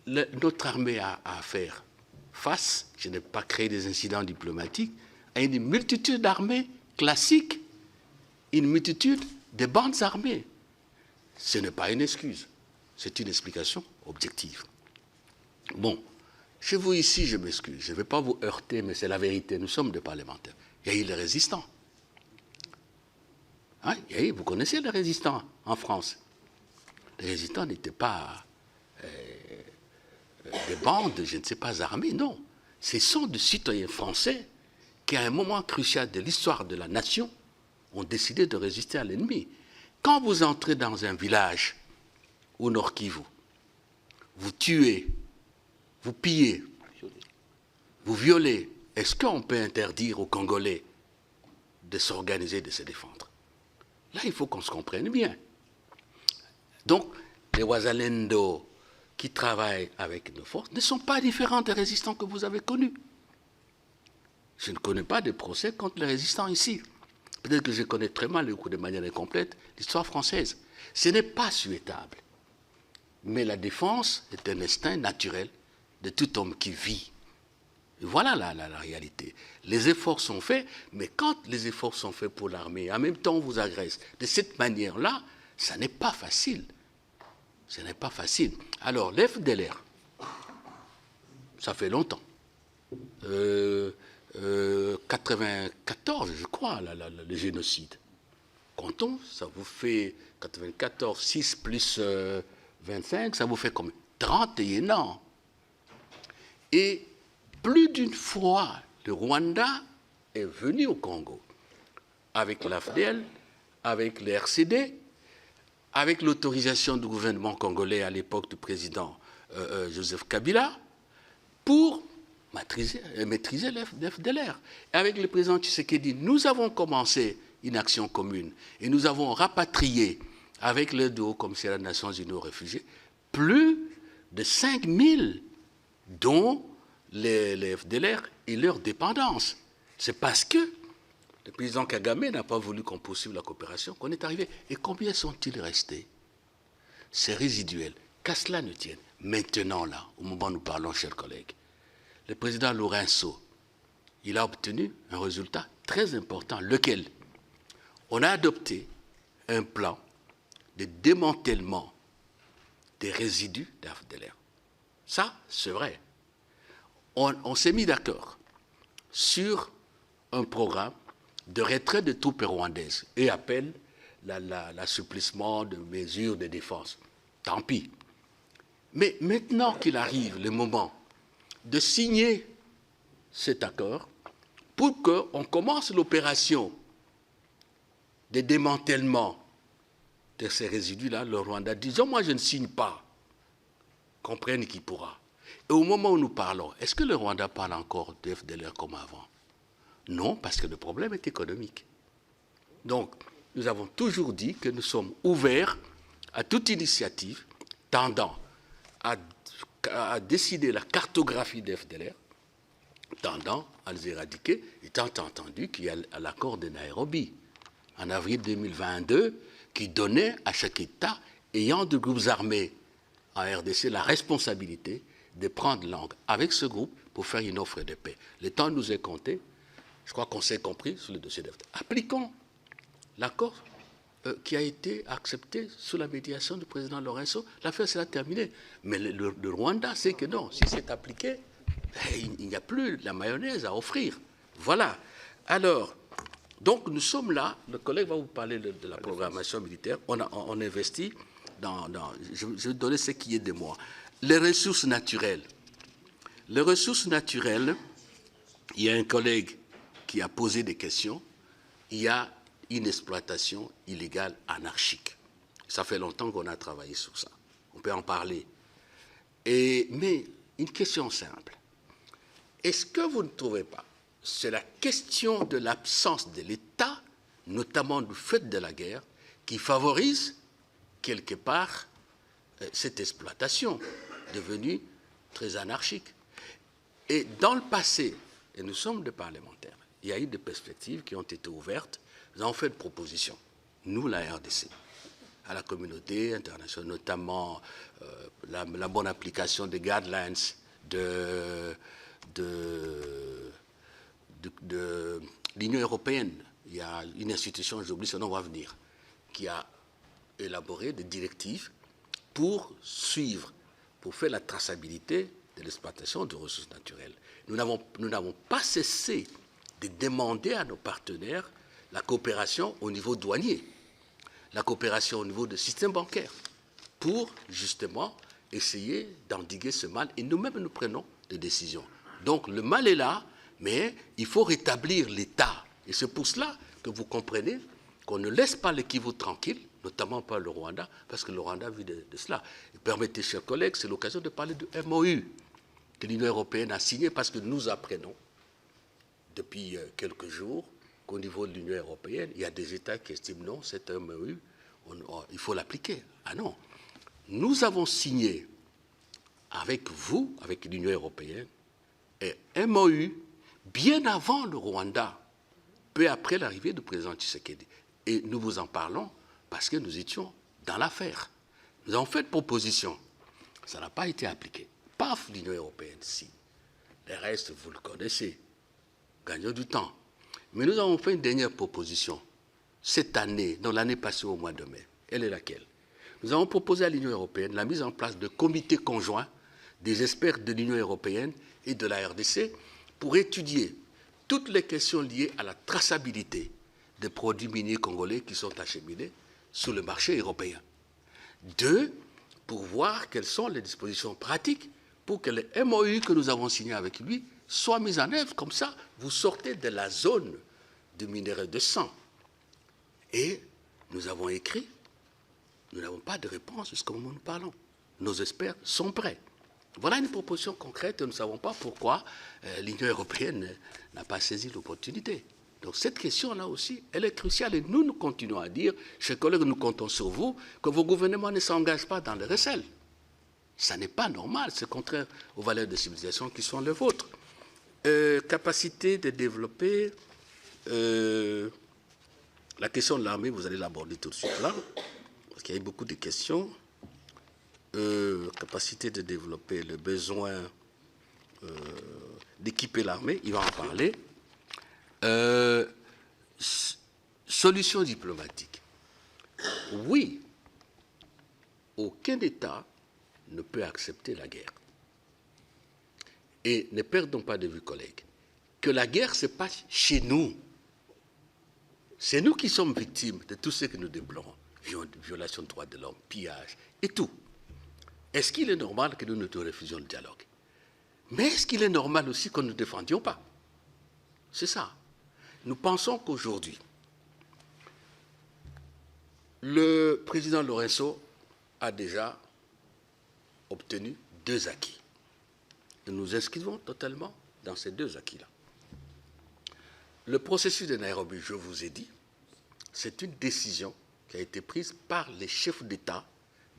notre armée a à faire face, je n'ai pas créé des incidents diplomatiques, à une multitude d'armées classiques, une multitude de bandes armées. Ce n'est pas une excuse, c'est une explication objective. Bon, chez vous ici, je m'excuse, je ne vais pas vous heurter, mais c'est la vérité, nous sommes des parlementaires. Il y a eu les résistants. Hein? Vous connaissez les résistants en France. Les résistants n'étaient pas des bandes, je ne sais pas, armées, non. Ce sont des citoyens français qui, à un moment crucial de l'histoire de la nation, ont décidé de résister à l'ennemi. Quand vous entrez dans un village au Nord Kivu, vous tuez, vous pillez, vous violez, est-ce qu'on peut interdire aux Congolais de s'organiser, de se défendre? Là, il faut qu'on se comprenne bien. Donc, les Wazalendo qui travaillent avec nos forces ne sont pas différents des résistants que vous avez connus. Je ne connais pas de procès contre les résistants ici. Peut-être que je connais très mal, de manière incomplète, l'histoire française. Ce n'est pas souhaitable. Mais la défense est un instinct naturel de tout homme qui vit. Et voilà la réalité. Les efforts sont faits, mais quand les efforts sont faits pour l'armée, en même temps on vous agresse de cette manière-là, ça n'est pas facile. Ce n'est pas facile. Alors, l'FDLR, ça fait longtemps. 94, je crois, le génocide. Comptons, ça vous fait 94, 6 plus 25, ça vous fait combien? 31 ans. Et plus d'une fois, le Rwanda est venu au Congo, avec l'AFDL, avec le RCD, avec l'autorisation du gouvernement congolais à l'époque du président Joseph Kabila, pour maîtriser l'FDLR. Avec le président Tshisekedi, nous avons commencé une action commune et nous avons rapatrié, avec l'aide du Haut-Commissariat des Nations Unies aux réfugiés, plus de 5000, dont les FDLR et leur dépendance. C'est parce que le président Kagame n'a pas voulu qu'on poursuive la coopération qu'on est arrivé. Et combien sont-ils restés? C'est résiduel. Qu'à cela ne tienne. Maintenant, là, au moment où nous parlons, chers collègues, le président Lourenço, il a obtenu un résultat très important, lequel? On a adopté un plan de démantèlement des résidus d'AFDLR. Ça, c'est vrai. On s'est mis d'accord sur un programme de retrait de troupes rwandaises et appelle l'assouplissement de mesures de défense. Tant pis. Mais maintenant qu'il arrive le moment de signer cet accord pour qu'on commence l'opération de démantèlement de ces résidus-là, le Rwanda dit « moi je ne signe pas, comprenne qui pourra ». Et au moment où nous parlons, est-ce que le Rwanda parle encore de FDLR comme avant? Non, parce que le problème est économique. Donc, nous avons toujours dit que nous sommes ouverts à toute initiative tendant à a décidé la cartographie des FDLR, tendant à les éradiquer, étant entendu qu'il y a l'accord de Nairobi, en avril 2022, qui donnait à chaque État ayant de groupes armés en RDC la responsabilité de prendre langue avec ce groupe pour faire une offre de paix. Le temps nous est compté. Je crois qu'on s'est compris sur le dossier d'FDLR. Appliquons l'accord qui a été accepté sous la médiation du président Lorenzo. L'affaire sera terminée. Mais le Rwanda sait que non. Si c'est appliqué, il n'y a plus la mayonnaise à offrir. Voilà. Alors, donc nous sommes là. Le collègue va vous parler de la programmation militaire. On investit je vais donner ce qui est de moi. Les ressources naturelles. Les ressources naturelles, il y a un collègue qui a posé des questions. Il y a une exploitation illégale anarchique. Ça fait longtemps qu'on a travaillé sur ça. On peut en parler. Mais une question simple. Est-ce que vous ne trouvez pas, c'est la question de l'absence de l'État, notamment du fait de la guerre, qui favorise quelque part cette exploitation devenue très anarchique. Et dans le passé, et nous sommes des parlementaires, il y a eu des perspectives qui ont été ouvertes. Nous avons fait des propositions, nous, la RDC, à la communauté internationale, notamment la bonne application des guidelines de l'Union européenne. Il y a une institution, j'oublie son nom, va venir, qui a élaboré des directives pour suivre, pour faire la traçabilité de l'exploitation de ressources naturelles. Nous n'avons pas cessé de demander à nos partenaires la coopération au niveau douanier, la coopération au niveau du système bancaire, pour justement essayer d'endiguer ce mal. Et nous-mêmes, nous prenons des décisions. Donc le mal est là, mais il faut rétablir l'État. Et c'est pour cela que vous comprenez qu'on ne laisse pas le Kivu tranquille, notamment pas le Rwanda, parce que le Rwanda vit de cela. Et permettez, chers collègues, c'est l'occasion de parler du MOU que l'Union européenne a signé, parce que nous apprenons depuis quelques jours qu'au niveau de l'Union européenne, il y a des États qui estiment non, c'est un MOU, il faut l'appliquer. Ah non. Nous avons signé avec vous, avec l'Union européenne, un MOU bien avant le Rwanda, peu après l'arrivée du président Tshisekedi. Et nous vous en parlons parce que nous étions dans l'affaire. Nous avons fait de propositions. Ça n'a pas été appliqué. Paf, l'Union européenne, si. Le reste, vous le connaissez. Gagnons du temps. Mais nous avons fait une dernière proposition. Cette année, non, l'année passée au mois de mai. Elle est laquelle? Nous avons proposé à l'Union européenne la mise en place de comités conjoints des experts de l'Union européenne et de la RDC pour étudier toutes les questions liées à la traçabilité des produits miniers congolais qui sont acheminés sur le marché européen. 2, pour voir quelles sont les dispositions pratiques pour que le MOU que nous avons signé avec lui soit mis en œuvre. Comme ça, vous sortez de la zone du minerai de sang. Et nous avons écrit, nous n'avons pas de réponse jusqu'au moment où nous parlons. Nos experts sont prêts. Voilà une proposition concrète et nous ne savons pas pourquoi l'Union européenne n'a pas saisi l'opportunité. Donc cette question-là aussi, elle est cruciale et nous continuons à dire, chers collègues, nous comptons sur vous, que vos gouvernements ne s'engagent pas dans le recel. Ça n'est pas normal, c'est contraire aux valeurs de civilisation qui sont les vôtres. Capacité de développer, la question de l'armée, vous allez l'aborder tout de suite là, parce qu'il y a eu beaucoup de questions. Capacité de développer le besoin d'équiper l'armée, il va en parler. Solution diplomatique. Oui, aucun État ne peut accepter la guerre. Et ne perdons pas de vue, collègues, que la guerre se passe chez nous. C'est nous qui sommes victimes de tout ce que nous déplorons. Violation des droits de l'homme, pillage et tout. Est-ce qu'il est normal que nous ne refusions le dialogue? Mais est-ce qu'il est normal aussi que nous ne défendions pas? C'est ça. Nous pensons qu'aujourd'hui, le président Lorenzo a déjà obtenu 2 acquis. Et nous inscrivons totalement dans ces 2 acquis-là. Le processus de Nairobi, je vous ai dit, c'est une décision qui a été prise par les chefs d'État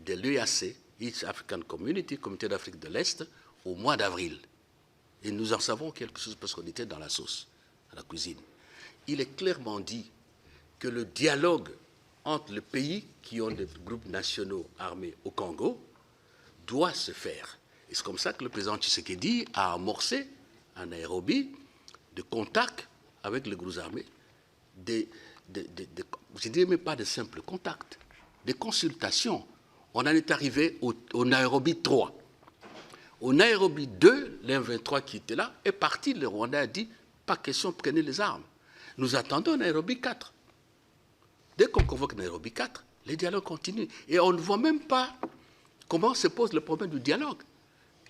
de l'EAC East African Community, Comité d'Afrique de l'Est, au mois d'avril. Et nous en savons quelque chose parce qu'on était dans la sauce, à la cuisine. Il est clairement dit que le dialogue entre les pays qui ont des groupes nationaux armés au Congo doit se faire. Et c'est comme ça que le président Tshisekedi a amorcé à Nairobi des contacts avec les groupes armés, je ne dirais même pas de simples contacts, des consultations. On en est arrivé au Nairobi 3. Au Nairobi 2, l'M23 qui était là est parti. Le Rwandais a dit, pas question, prenez les armes. Nous attendons Nairobi 4. Dès qu'on convoque Nairobi 4, les dialogues continuent. Et on ne voit même pas comment se pose le problème du dialogue.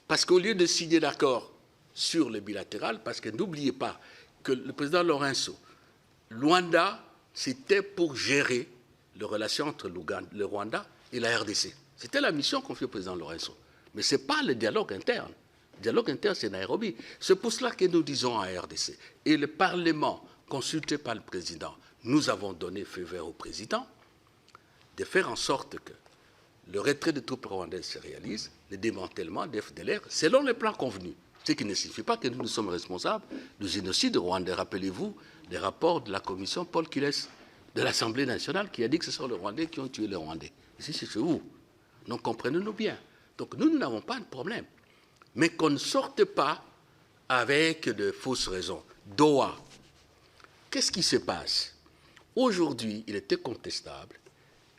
Parce qu'au lieu de signer l'accord sur le bilatéral, parce que n'oubliez pas que le président Lorenzo, Luanda, c'était pour gérer les relations entre le Rwanda et la RDC. C'était la mission confiée au président Lorenzo. Mais ce n'est pas le dialogue interne. Le dialogue interne, c'est Nairobi. C'est pour cela que nous disons à RDC. Et le Parlement, consulté par le président, nous avons donné feu vert au président de faire en sorte que le retrait de troupes rwandaises se réalise, le démantèlement des FDLR, selon les plans convenus. Ce qui ne signifie pas que nous sommes responsables du génocide rwandais. Rappelez-vous les rapports de la commission Paul Kiles de l'Assemblée nationale qui a dit que ce sont les Rwandais qui ont tué les Rwandais. Ici, c'est chez vous. Donc, comprenez-nous bien. Donc, nous n'avons pas de problème. Mais qu'on ne sorte pas avec de fausses raisons. Doha. Qu'est-ce qui se passe? Aujourd'hui, il était contestable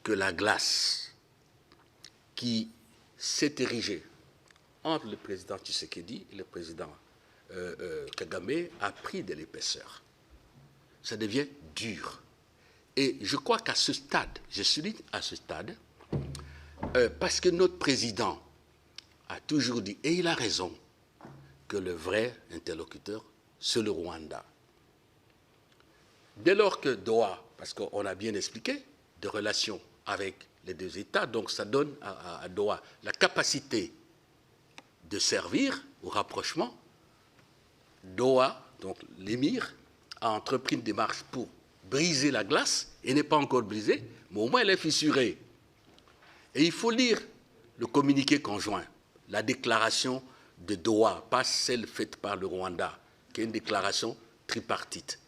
que la glace qui s'est érigée entre le président Tshisekedi et le président Kagame a pris de l'épaisseur. Ça devient dur. Et je crois qu'à ce stade, je souligne à ce stade, parce que notre président a toujours dit, et il a raison, que le vrai interlocuteur, c'est le Rwanda. Dès lors que Doha, parce qu'on a bien expliqué, des relations avec les deux États, donc ça donne à Doha la capacité de servir au rapprochement. Doha, donc l'émir, a entrepris une démarche pour briser la glace, et n'est pas encore brisée, mais au moins elle est fissurée. Et il faut lire le communiqué conjoint, la déclaration de Doha, pas celle faite par le Rwanda, qui est une déclaration tripartite.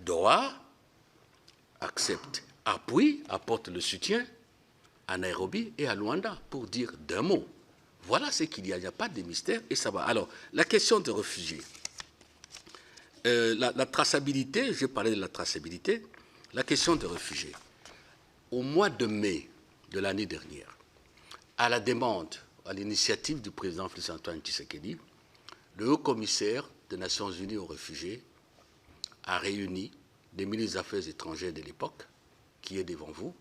Doha accepte, appuie, apporte le soutien à Nairobi et à Luanda pour dire d'un mot. Voilà ce qu'il y a, il n'y a pas de mystère et ça va. Alors, la question des réfugiés. La traçabilité, je parlais de la traçabilité, la question des réfugiés. Au mois de mai de l'année dernière, à la demande, à l'initiative du président Félix-Antoine Tshisekedi, le haut-commissaire des Nations Unies aux réfugiés a réuni les ministres des Affaires étrangères de l'époque, qui est devant vous,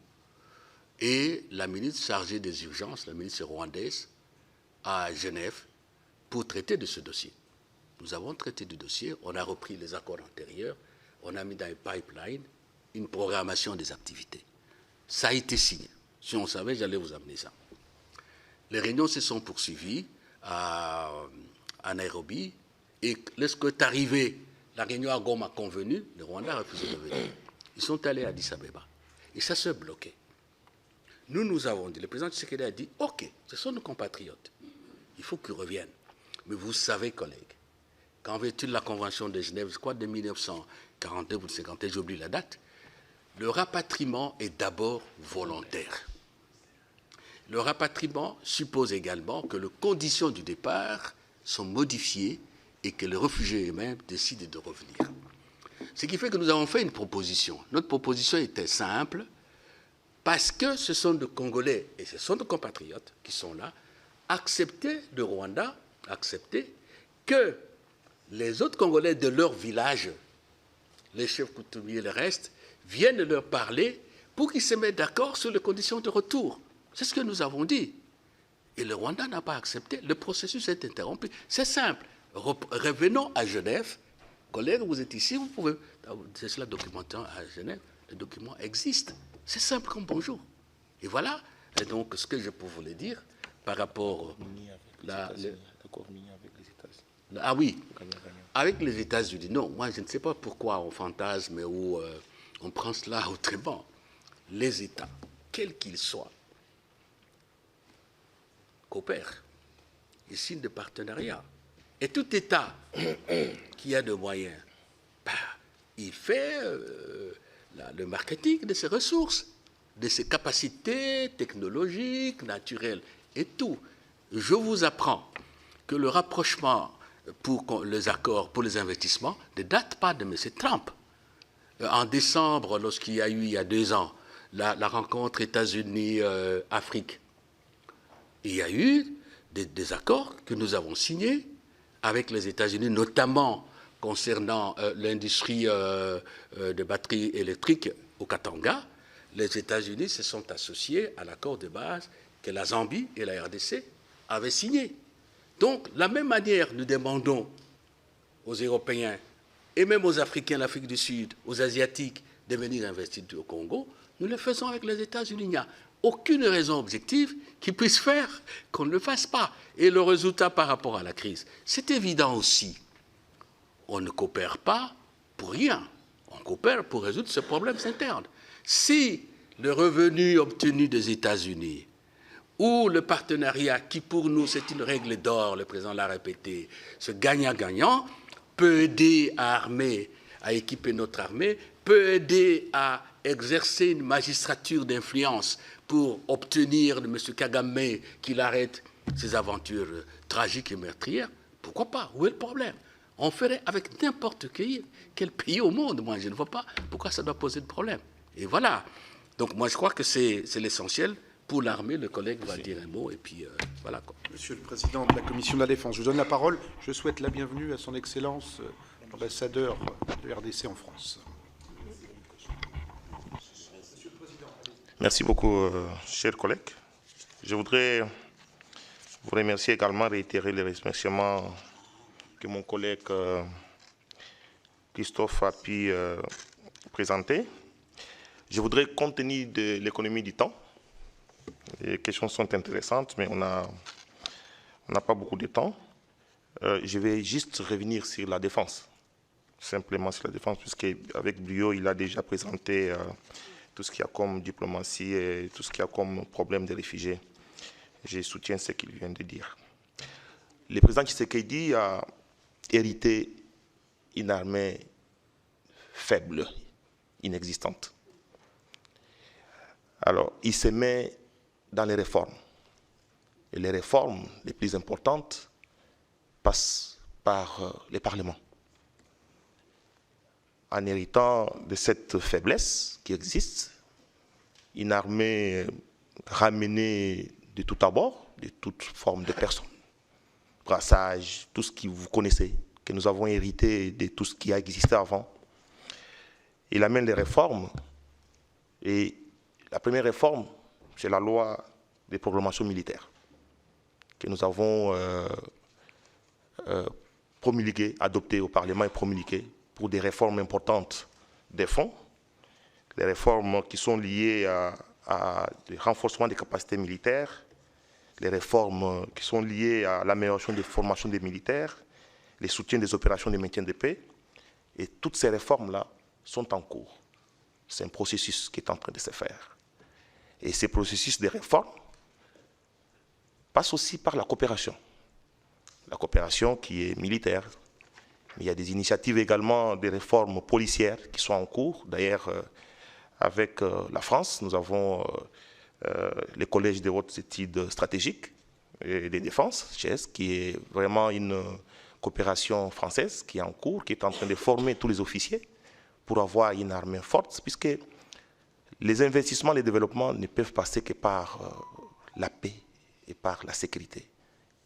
et la ministre chargée des urgences, la ministre rwandaise, à Genève, pour traiter de ce dossier. Nous avons traité du dossier, on a repris les accords antérieurs, on a mis dans les pipelines une programmation des activités. Ça a été signé. Si on savait, j'allais vous amener ça. Les réunions se sont poursuivies à Nairobi, et lorsque est arrivé, la réunion à Goma convenue, le Rwanda a refusé de venir. Ils sont allés à Addis Abeba. Et ça s'est bloqué. Nous avons dit, le président Tshisekedi a dit, OK, ce sont nos compatriotes. Il faut qu'ils reviennent. Mais vous savez, collègues, qu'en vertu de la Convention de Genève, je crois de 1942 ou de 1951, j'oublie la date, le rapatriement est d'abord volontaire. Le rapatriement suppose également que les conditions du départ sont modifiées et que les réfugiés eux-mêmes décident de revenir. Ce qui fait que nous avons fait une proposition. Notre proposition était simple, parce que ce sont des Congolais et ce sont des compatriotes qui sont là, accepter de Rwanda, accepter que les autres Congolais de leur village, les chefs coutumiers et le reste, viennent leur parler pour qu'ils se mettent d'accord sur les conditions de retour. C'est ce que nous avons dit. Et le Rwanda n'a pas accepté. Le processus est interrompu. C'est simple. Revenons à Genève. Collègues, vous êtes ici, vous pouvez... C'est cela documenté à Genève. Le document existe. C'est simple comme bonjour. Et voilà. Et donc, ce que je peux vous le dire par rapport... Ah oui, avec les États-Unis. Non, moi, je ne sais pas pourquoi on fantasme ou on prend cela autrement. Les États, quels qu'ils soient, coopère, il signe des partenariats. Et tout État qui a de moyens, il fait le marketing de ses ressources, de ses capacités technologiques, naturelles et tout. Je vous apprends que le rapprochement pour les accords, pour les investissements, ne date pas de M. Trump. En décembre, lorsqu'il y a eu, il y a 2 ans, la rencontre États-Unis-Afrique, il y a eu des accords que nous avons signés avec les États-Unis, notamment concernant l'industrie de batteries électriques au Katanga. Les États-Unis se sont associés à l'accord de base que la Zambie et la RDC avaient signé. Donc, de la même manière, nous demandons aux Européens et même aux Africains, l'Afrique du Sud, aux Asiatiques, de venir investir au Congo. Nous le faisons avec les États-Unis. Il n'y a aucune raison objective qui puisse faire qu'on ne le fasse pas. Et le résultat par rapport à la crise, c'est évident aussi. On ne coopère pas pour rien. On coopère pour résoudre ce problème interne. Si le revenu obtenu des États-Unis ou le partenariat, qui pour nous c'est une règle d'or, le président l'a répété, ce gagnant-gagnant, peut aider à armer, à équiper notre armée, peut aider à exercer une magistrature d'influence pour obtenir de M. Kagame qu'il arrête ses aventures tragiques et meurtrières, pourquoi pas? Où est le problème? On ferait avec n'importe quel pays au monde. Moi, je ne vois pas pourquoi ça doit poser de problème. Et voilà. Donc, moi, je crois que c'est l'essentiel. Pour l'armée, le collègue va dire un mot, et puis voilà. Monsieur le Président de la Commission de la Défense, je vous donne la parole. Je souhaite la bienvenue à son Excellence, l'ambassadeur de RDC en France. Merci beaucoup, chers collègues. Je voudrais vous remercier également, réitérer les remerciements que mon collègue Christophe a pu présenter. Je voudrais, compte tenu de l'économie du temps, les questions sont intéressantes, mais on n'a pas beaucoup de temps. Je vais juste revenir sur la défense, simplement sur la défense, puisqu'avec brio, il a déjà présenté tout ce qu'il y a comme diplomatie et tout ce qu'il y a comme problème des réfugiés. Je soutiens ce qu'il vient de dire. Le président Tshisekedi a hérité une armée faible, inexistante. Alors, il se met dans les réformes. Et les réformes les plus importantes passent par les parlements. En héritant de cette faiblesse qui existe, une armée ramenée de tout abord, de toute forme de personnes, brassage, tout ce que vous connaissez, que nous avons hérité de tout ce qui a existé avant. Il amène les réformes, et la première réforme, c'est la loi de programmation militaire que nous avons promulguée, adoptée au Parlement et promulguée pour des réformes importantes des fonds, les réformes qui sont liées à le renforcement des capacités militaires, les réformes qui sont liées à l'amélioration des formations des militaires, les soutiens des opérations de maintien de paix. Et toutes ces réformes-là sont en cours. C'est un processus qui est en train de se faire. Et ces processus de réforme passent aussi par la coopération. La coopération qui est militaire. Mais il y a des initiatives également de réformes policières qui sont en cours. D'ailleurs, avec la France, nous avons le Collège des hautes études stratégiques et de défense, CHES, qui est vraiment une coopération française qui est en cours, qui est en train de former tous les officiers pour avoir une armée forte, puisque les investissements, les développements ne peuvent passer que par la paix et par la sécurité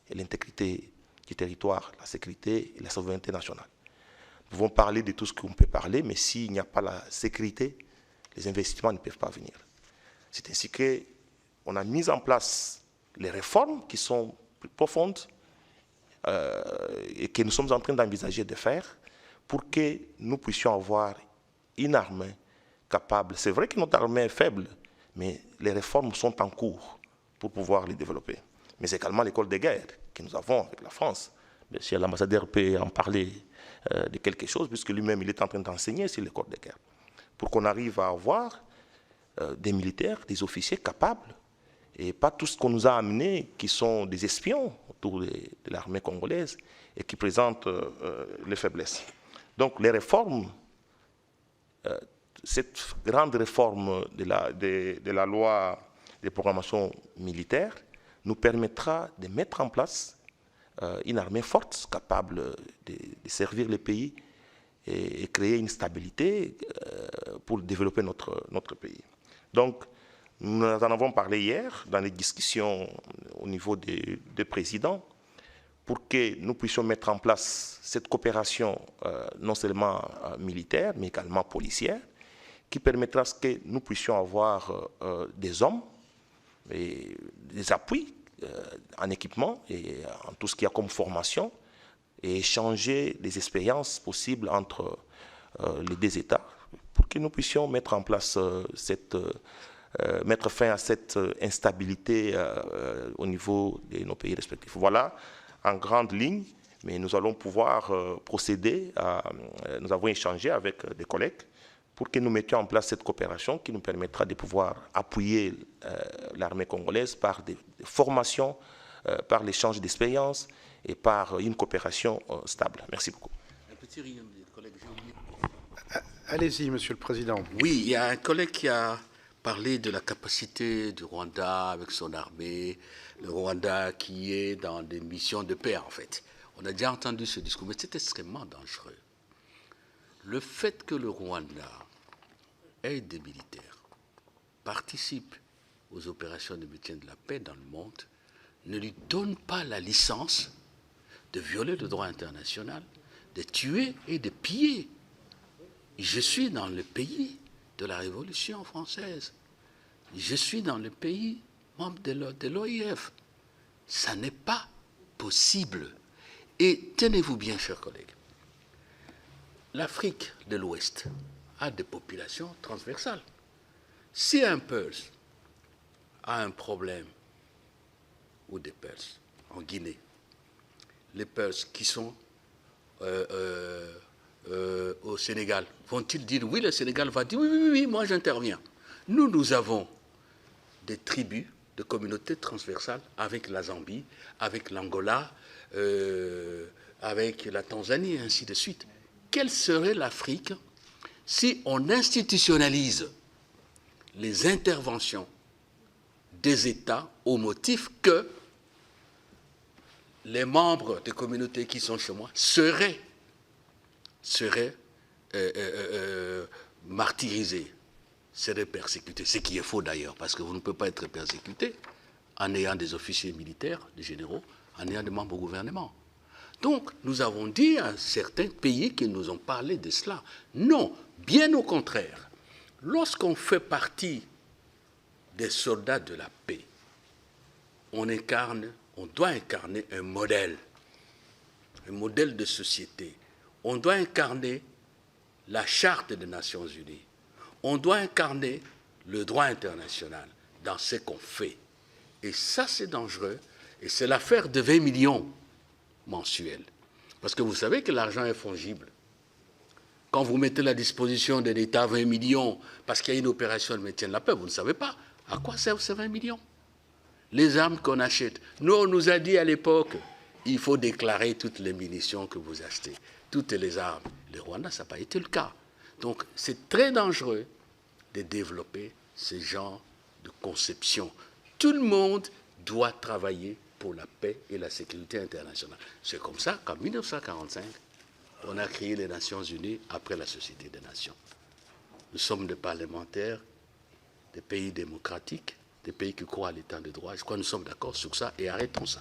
et l'intégrité du territoire, la sécurité et la souveraineté nationale. Nous pouvons parler de tout ce qu'on peut parler, mais s'il n'y a pas la sécurité, les investissements ne peuvent pas venir. C'est ainsi qu'on a mis en place les réformes qui sont plus profondes et que nous sommes en train d'envisager de faire pour que nous puissions avoir une armée capable. C'est vrai que notre armée est faible, mais les réformes sont en cours pour pouvoir les développer. Mais également l'école de guerre que nous avons avec la France. Monsieur l'ambassadeur peut en parler de quelque chose, puisque lui-même il est en train d'enseigner sur l'école de guerre, pour qu'on arrive à avoir des militaires, des officiers capables et pas tout ce qu'on nous a amené qui sont des espions autour de l'armée congolaise et qui présentent les faiblesses. Donc les réformes, cette grande réforme de la loi de programmation militaire nous permettra de mettre en place une armée forte, capable de servir le pays et créer une stabilité pour développer notre pays. Donc, nous en avons parlé hier dans les discussions au niveau des présidents pour que nous puissions mettre en place cette coopération non seulement militaire, mais également policière, qui permettra que nous puissions avoir des hommes et des appuis en équipement et en tout ce qu'il y a comme formation et échanger les expériences possibles entre les deux États pour que nous puissions mettre en place mettre fin à cette instabilité au niveau de nos pays respectifs. Voilà, en grande ligne, mais nous allons pouvoir procéder nous avons échangé avec des collègues pour que nous mettions en place cette coopération qui nous permettra de pouvoir appuyer l'armée congolaise par des formations, par l'échange d'expériences et par une coopération stable. Merci beaucoup. Un petit rien, collègue. Allez-y, Monsieur le Président. Oui, il y a un collègue qui a parlé de la capacité du Rwanda avec son armée, le Rwanda qui est dans des missions de paix, en fait. On a déjà entendu ce discours, mais c'est extrêmement dangereux. Le fait que le Rwanda ait des militaires, participe aux opérations de maintien de la paix dans le monde, ne lui donne pas la licence de violer le droit international, de tuer et de piller. Je suis dans le pays de la Révolution française. Je suis dans le pays membre de l'OIF. Ça n'est pas possible. Et tenez-vous bien, chers collègues, l'Afrique de l'Ouest a des populations transversales. Si un Peul a un problème, ou des Peuls en Guinée, les Peuls qui sont au Sénégal, vont-ils dire oui, le Sénégal va dire oui, moi j'interviens. Nous avons des tribus, de communautés transversales avec la Zambie, avec l'Angola, avec la Tanzanie et ainsi de suite. Quelle serait l'Afrique si on institutionnalise les interventions des États au motif que les membres des communautés qui sont chez moi seraient martyrisés, seraient persécutés, ce qui est faux d'ailleurs, parce que vous ne pouvez pas être persécuté en ayant des officiers militaires, des généraux, en ayant des membres au gouvernement. Donc, nous avons dit à certains pays qui nous ont parlé de cela. Non, bien au contraire. Lorsqu'on fait partie des soldats de la paix, on doit incarner un modèle de société. On doit incarner la Charte des Nations Unies. On doit incarner le droit international dans ce qu'on fait. Et ça, c'est dangereux. Et c'est l'affaire de 20 millions mensuels. Parce que vous savez que l'argent est fongible. Quand vous mettez à la disposition de l'État 20 millions parce qu'il y a une opération de maintien de la paix, vous ne savez pas à quoi servent ces 20 millions. Les armes qu'on achète. Nous, on nous a dit à l'époque, il faut déclarer toutes les munitions que vous achetez, toutes les armes. Le Rwanda, ça n'a pas été le cas. Donc, c'est très dangereux de développer ce genre de conception. Tout le monde doit travailler pour la paix et la sécurité internationale. C'est comme ça qu'en 1945, on a créé les Nations Unies après la Société des Nations. Nous sommes des parlementaires, des pays démocratiques, des pays qui croient à l'état de droit. Je crois que nous sommes d'accord sur ça et arrêtons ça.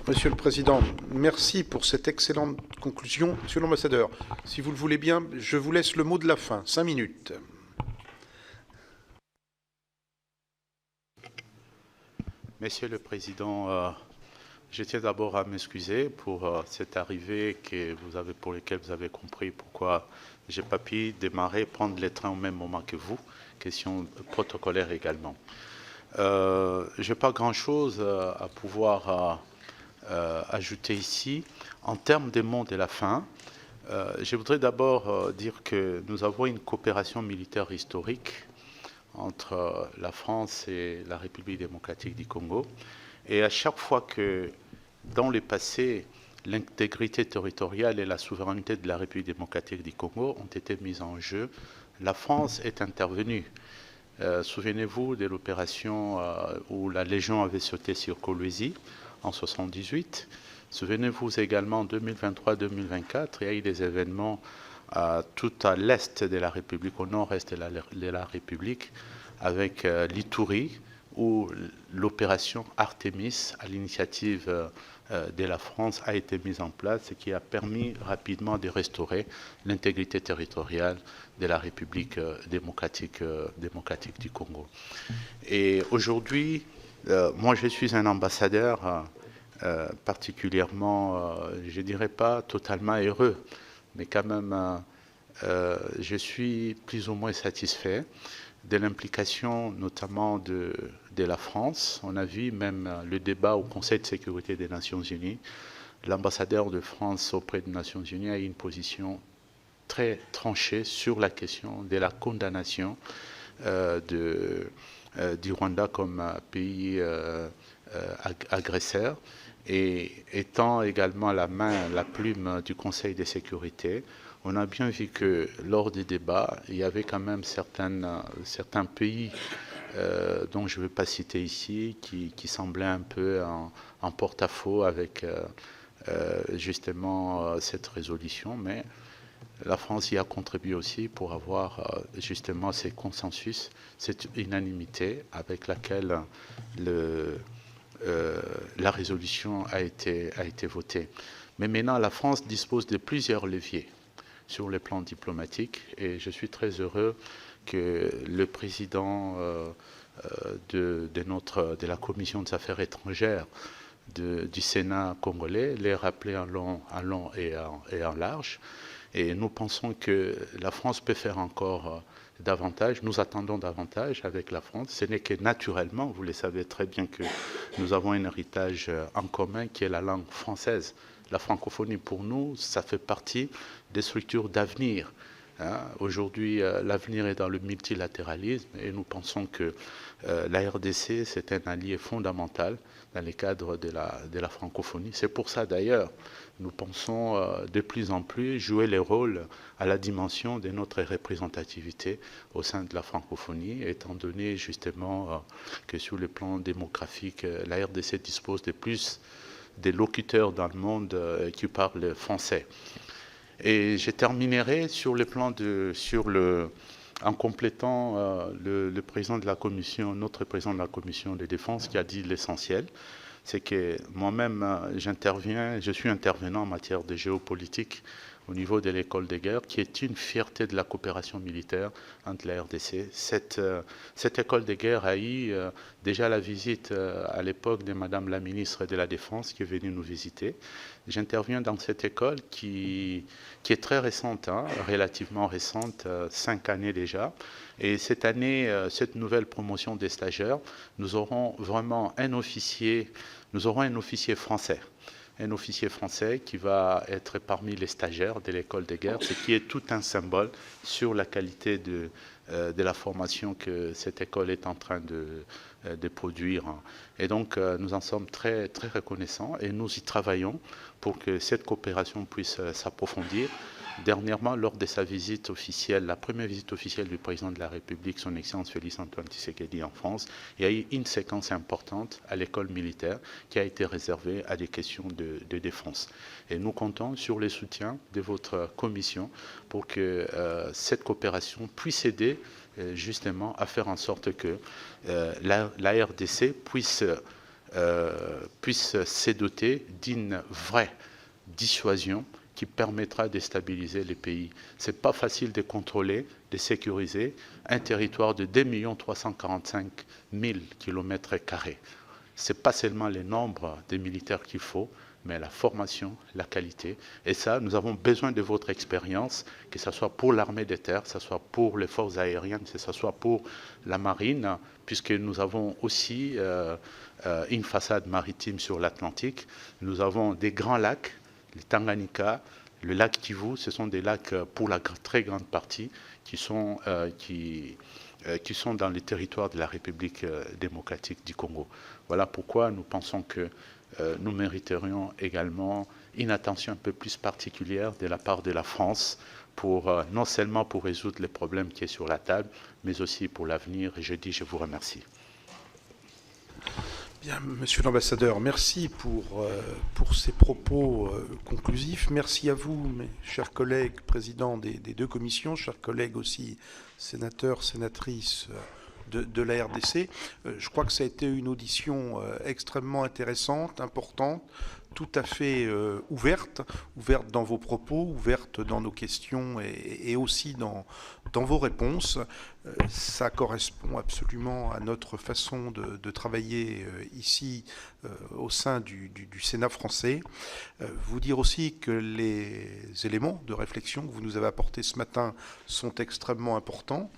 Monsieur le Président, merci pour cette excellente conclusion. Monsieur l'ambassadeur, si vous le voulez bien, je vous laisse le mot de la fin. 5 minutes. Monsieur le Président, je tiens d'abord à m'excuser pour cette arrivée pour laquelle vous avez compris pourquoi je n'ai pas pu démarrer, prendre les trains au même moment que vous. Question protocolaire également. Je n'ai pas grand-chose à pouvoir ajouter ici. En termes des mots de la fin, je voudrais d'abord dire que nous avons une coopération militaire historique entre la France et la République démocratique du Congo. Et à chaque fois que, dans le passé, l'intégrité territoriale et la souveraineté de la République démocratique du Congo ont été mises en jeu, la France est intervenue. Souvenez-vous de l'opération où la Légion avait sauté sur Kolwezi en 1978. Souvenez-vous également en 2023-2024, il y a eu des événements tout à l'est de la République, au nord-est de la République, avec l'Ituri, où l'opération Artemis, à l'initiative de la France, a été mise en place, ce qui a permis rapidement de restaurer l'intégrité territoriale de la République démocratique du Congo. Et aujourd'hui, moi je suis un ambassadeur particulièrement, je ne dirais pas totalement heureux, mais quand même, je suis plus ou moins satisfait de l'implication notamment de la France. On a vu même le débat au Conseil de sécurité des Nations Unies. L'ambassadeur de France auprès des Nations Unies a eu une position très tranchée sur la question de la condamnation du Rwanda comme pays agresseur, et étant également la plume du Conseil de sécurité. On a bien vu que lors des débats, il y avait quand même certains pays dont je ne vais pas citer ici, qui semblaient un peu en porte-à-faux avec justement cette résolution, mais la France y a contribué aussi pour avoir justement ces consensus, cette unanimité avec laquelle la résolution a été votée. Mais maintenant, la France dispose de plusieurs leviers sur le plan diplomatique, et je suis très heureux que le président de la Commission des affaires étrangères du Sénat congolais l'ait rappelé en long et en large. Et nous pensons que la France peut faire encore davantage. Nous attendons davantage avec la France. Ce n'est que naturellement, vous le savez très bien, que nous avons un héritage en commun qui est la langue française. La francophonie, pour nous, ça fait partie des structures d'avenir. Aujourd'hui, l'avenir est dans le multilatéralisme, et nous pensons que la RDC, c'est un allié fondamental dans le cadre de la francophonie. C'est pour ça, d'ailleurs, nous pensons de plus en plus jouer les rôles à la dimension de notre représentativité au sein de la francophonie, étant donné justement que sur le plan démographique, la RDC dispose de plus des locuteurs dans le monde qui parlent français. Et je terminerai sur le plan en complétant le président de la commission, notre président de la commission de défense, qui a dit l'essentiel. C'est que moi-même, je suis intervenant en matière de géopolitique au niveau de l'école de guerre, qui est une fierté de la coopération militaire entre la RDC. Cette école de guerre a eu déjà la visite à l'époque de Madame la ministre de la Défense qui est venue nous visiter. J'interviens dans cette école qui est très récente, relativement récente, 5 années déjà. Et cette année, cette nouvelle promotion des stagiaires, nous aurons vraiment un officier français. Un officier français qui va être parmi les stagiaires de l'école de guerre, ce qui est tout un symbole sur la qualité de la formation que cette école est en train de produire. Et donc, nous en sommes très, très reconnaissants, et nous y travaillons pour que cette coopération puisse s'approfondir. Dernièrement, lors de sa visite officielle, la première visite officielle du président de la République, son Excellence Félix Antoine Tshisekedi en France, il y a eu une séquence importante à l'école militaire qui a été réservée à des questions de défense. Et nous comptons sur le soutien de votre commission pour que cette coopération puisse aider justement à faire en sorte que la RDC puisse se doter d'une vraie dissuasion qui permettra de stabiliser les pays. Ce n'est pas facile de contrôler, de sécuriser un territoire de 2 345 000 km². Ce n'est pas seulement le nombre de militaires qu'il faut, mais la formation, la qualité. Et ça, nous avons besoin de votre expérience, que ce soit pour l'armée de terre, que ce soit pour les forces aériennes, que ce soit pour la marine, puisque nous avons aussi une façade maritime sur l'Atlantique. Nous avons des grands lacs, le Tanganyika, le lac Kivu, ce sont des lacs pour la très grande partie qui qui sont dans les territoires de la République démocratique du Congo. Voilà pourquoi nous pensons que nous mériterions également une attention un peu plus particulière de la part de la France, non seulement pour résoudre les problèmes qui sont sur la table, mais aussi pour l'avenir. Et je vous remercie. Bien, Monsieur l'ambassadeur, merci pour ces propos conclusifs. Merci à vous, mes chers collègues, présidents des deux commissions, chers collègues aussi, sénateurs, sénatrices de la RDC. Je crois que ça a été une audition extrêmement intéressante, importante, tout à fait ouverte dans vos propos, ouverte dans nos questions et aussi dans vos réponses. Ça correspond absolument à notre façon de travailler ici au sein du Sénat français. Vous dire aussi que les éléments de réflexion que vous nous avez apportés ce matin sont extrêmement importants.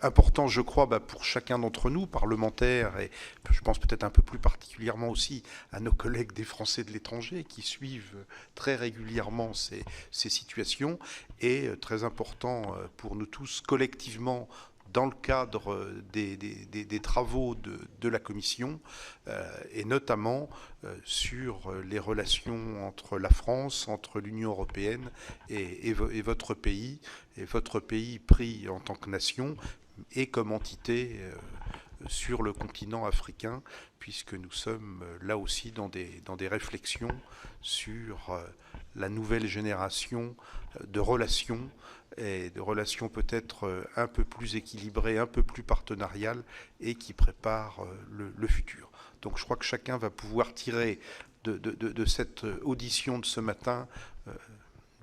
Importants, je crois, pour chacun d'entre nous, parlementaires, et je pense peut-être un peu plus particulièrement aussi à nos collègues des Français de l'étranger qui suivent très régulièrement ces situations, et très important pour nous tous collectivement dans le cadre des travaux de la Commission, et notamment sur les relations entre la France, entre l'Union européenne et votre pays pris en tant que nation et comme entité sur le continent africain, puisque nous sommes là aussi dans des réflexions sur la nouvelle génération de relations, et de relations peut-être un peu plus équilibrées, un peu plus partenariales, et qui préparent le futur. Donc je crois que chacun va pouvoir tirer de cette audition de ce matin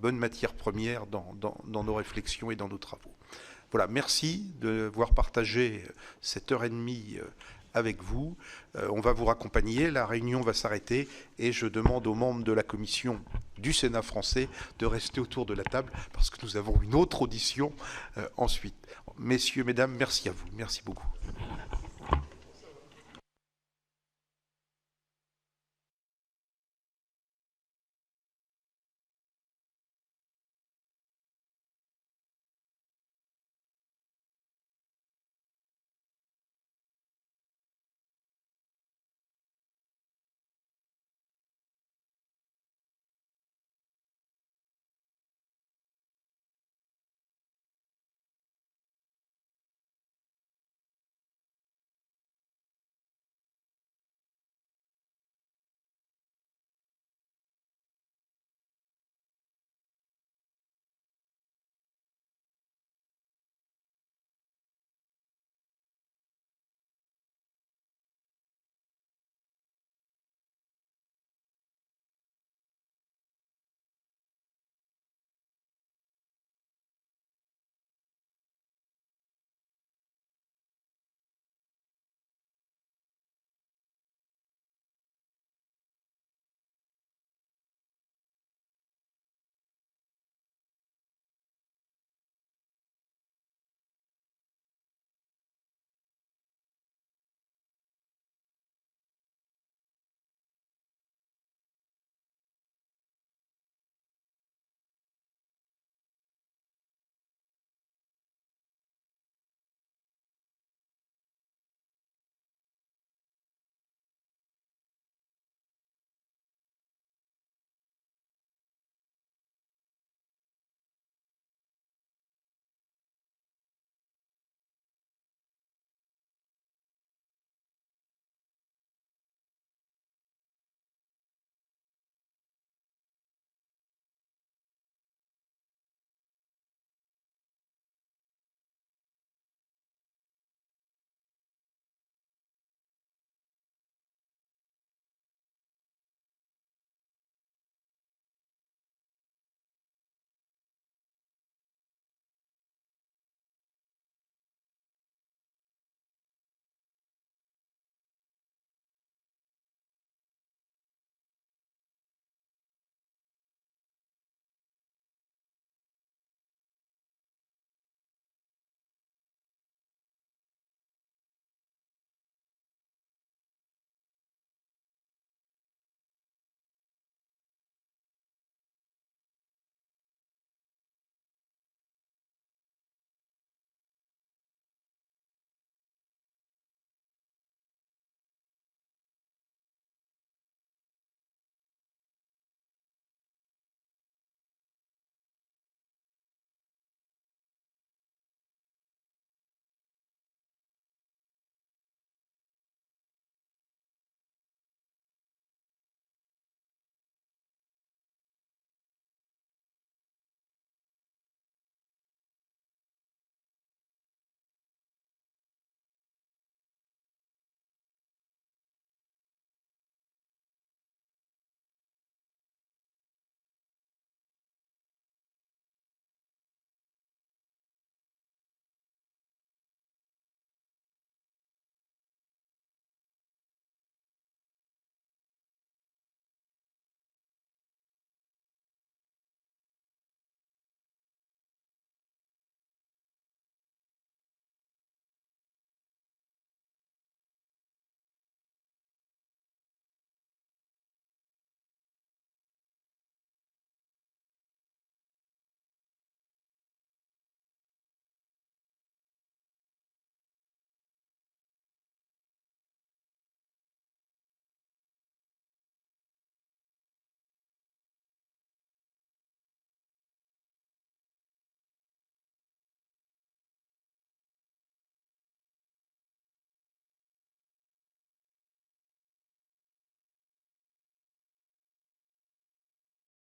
bonne matière première dans nos réflexions et dans nos travaux. Voilà, merci d'avoir partagé cette heure et demie avec vous. On va vous raccompagner, la réunion va s'arrêter, et je demande aux membres de la commission du Sénat français de rester autour de la table parce que nous avons une autre audition ensuite. Messieurs, mesdames, merci à vous. Merci beaucoup.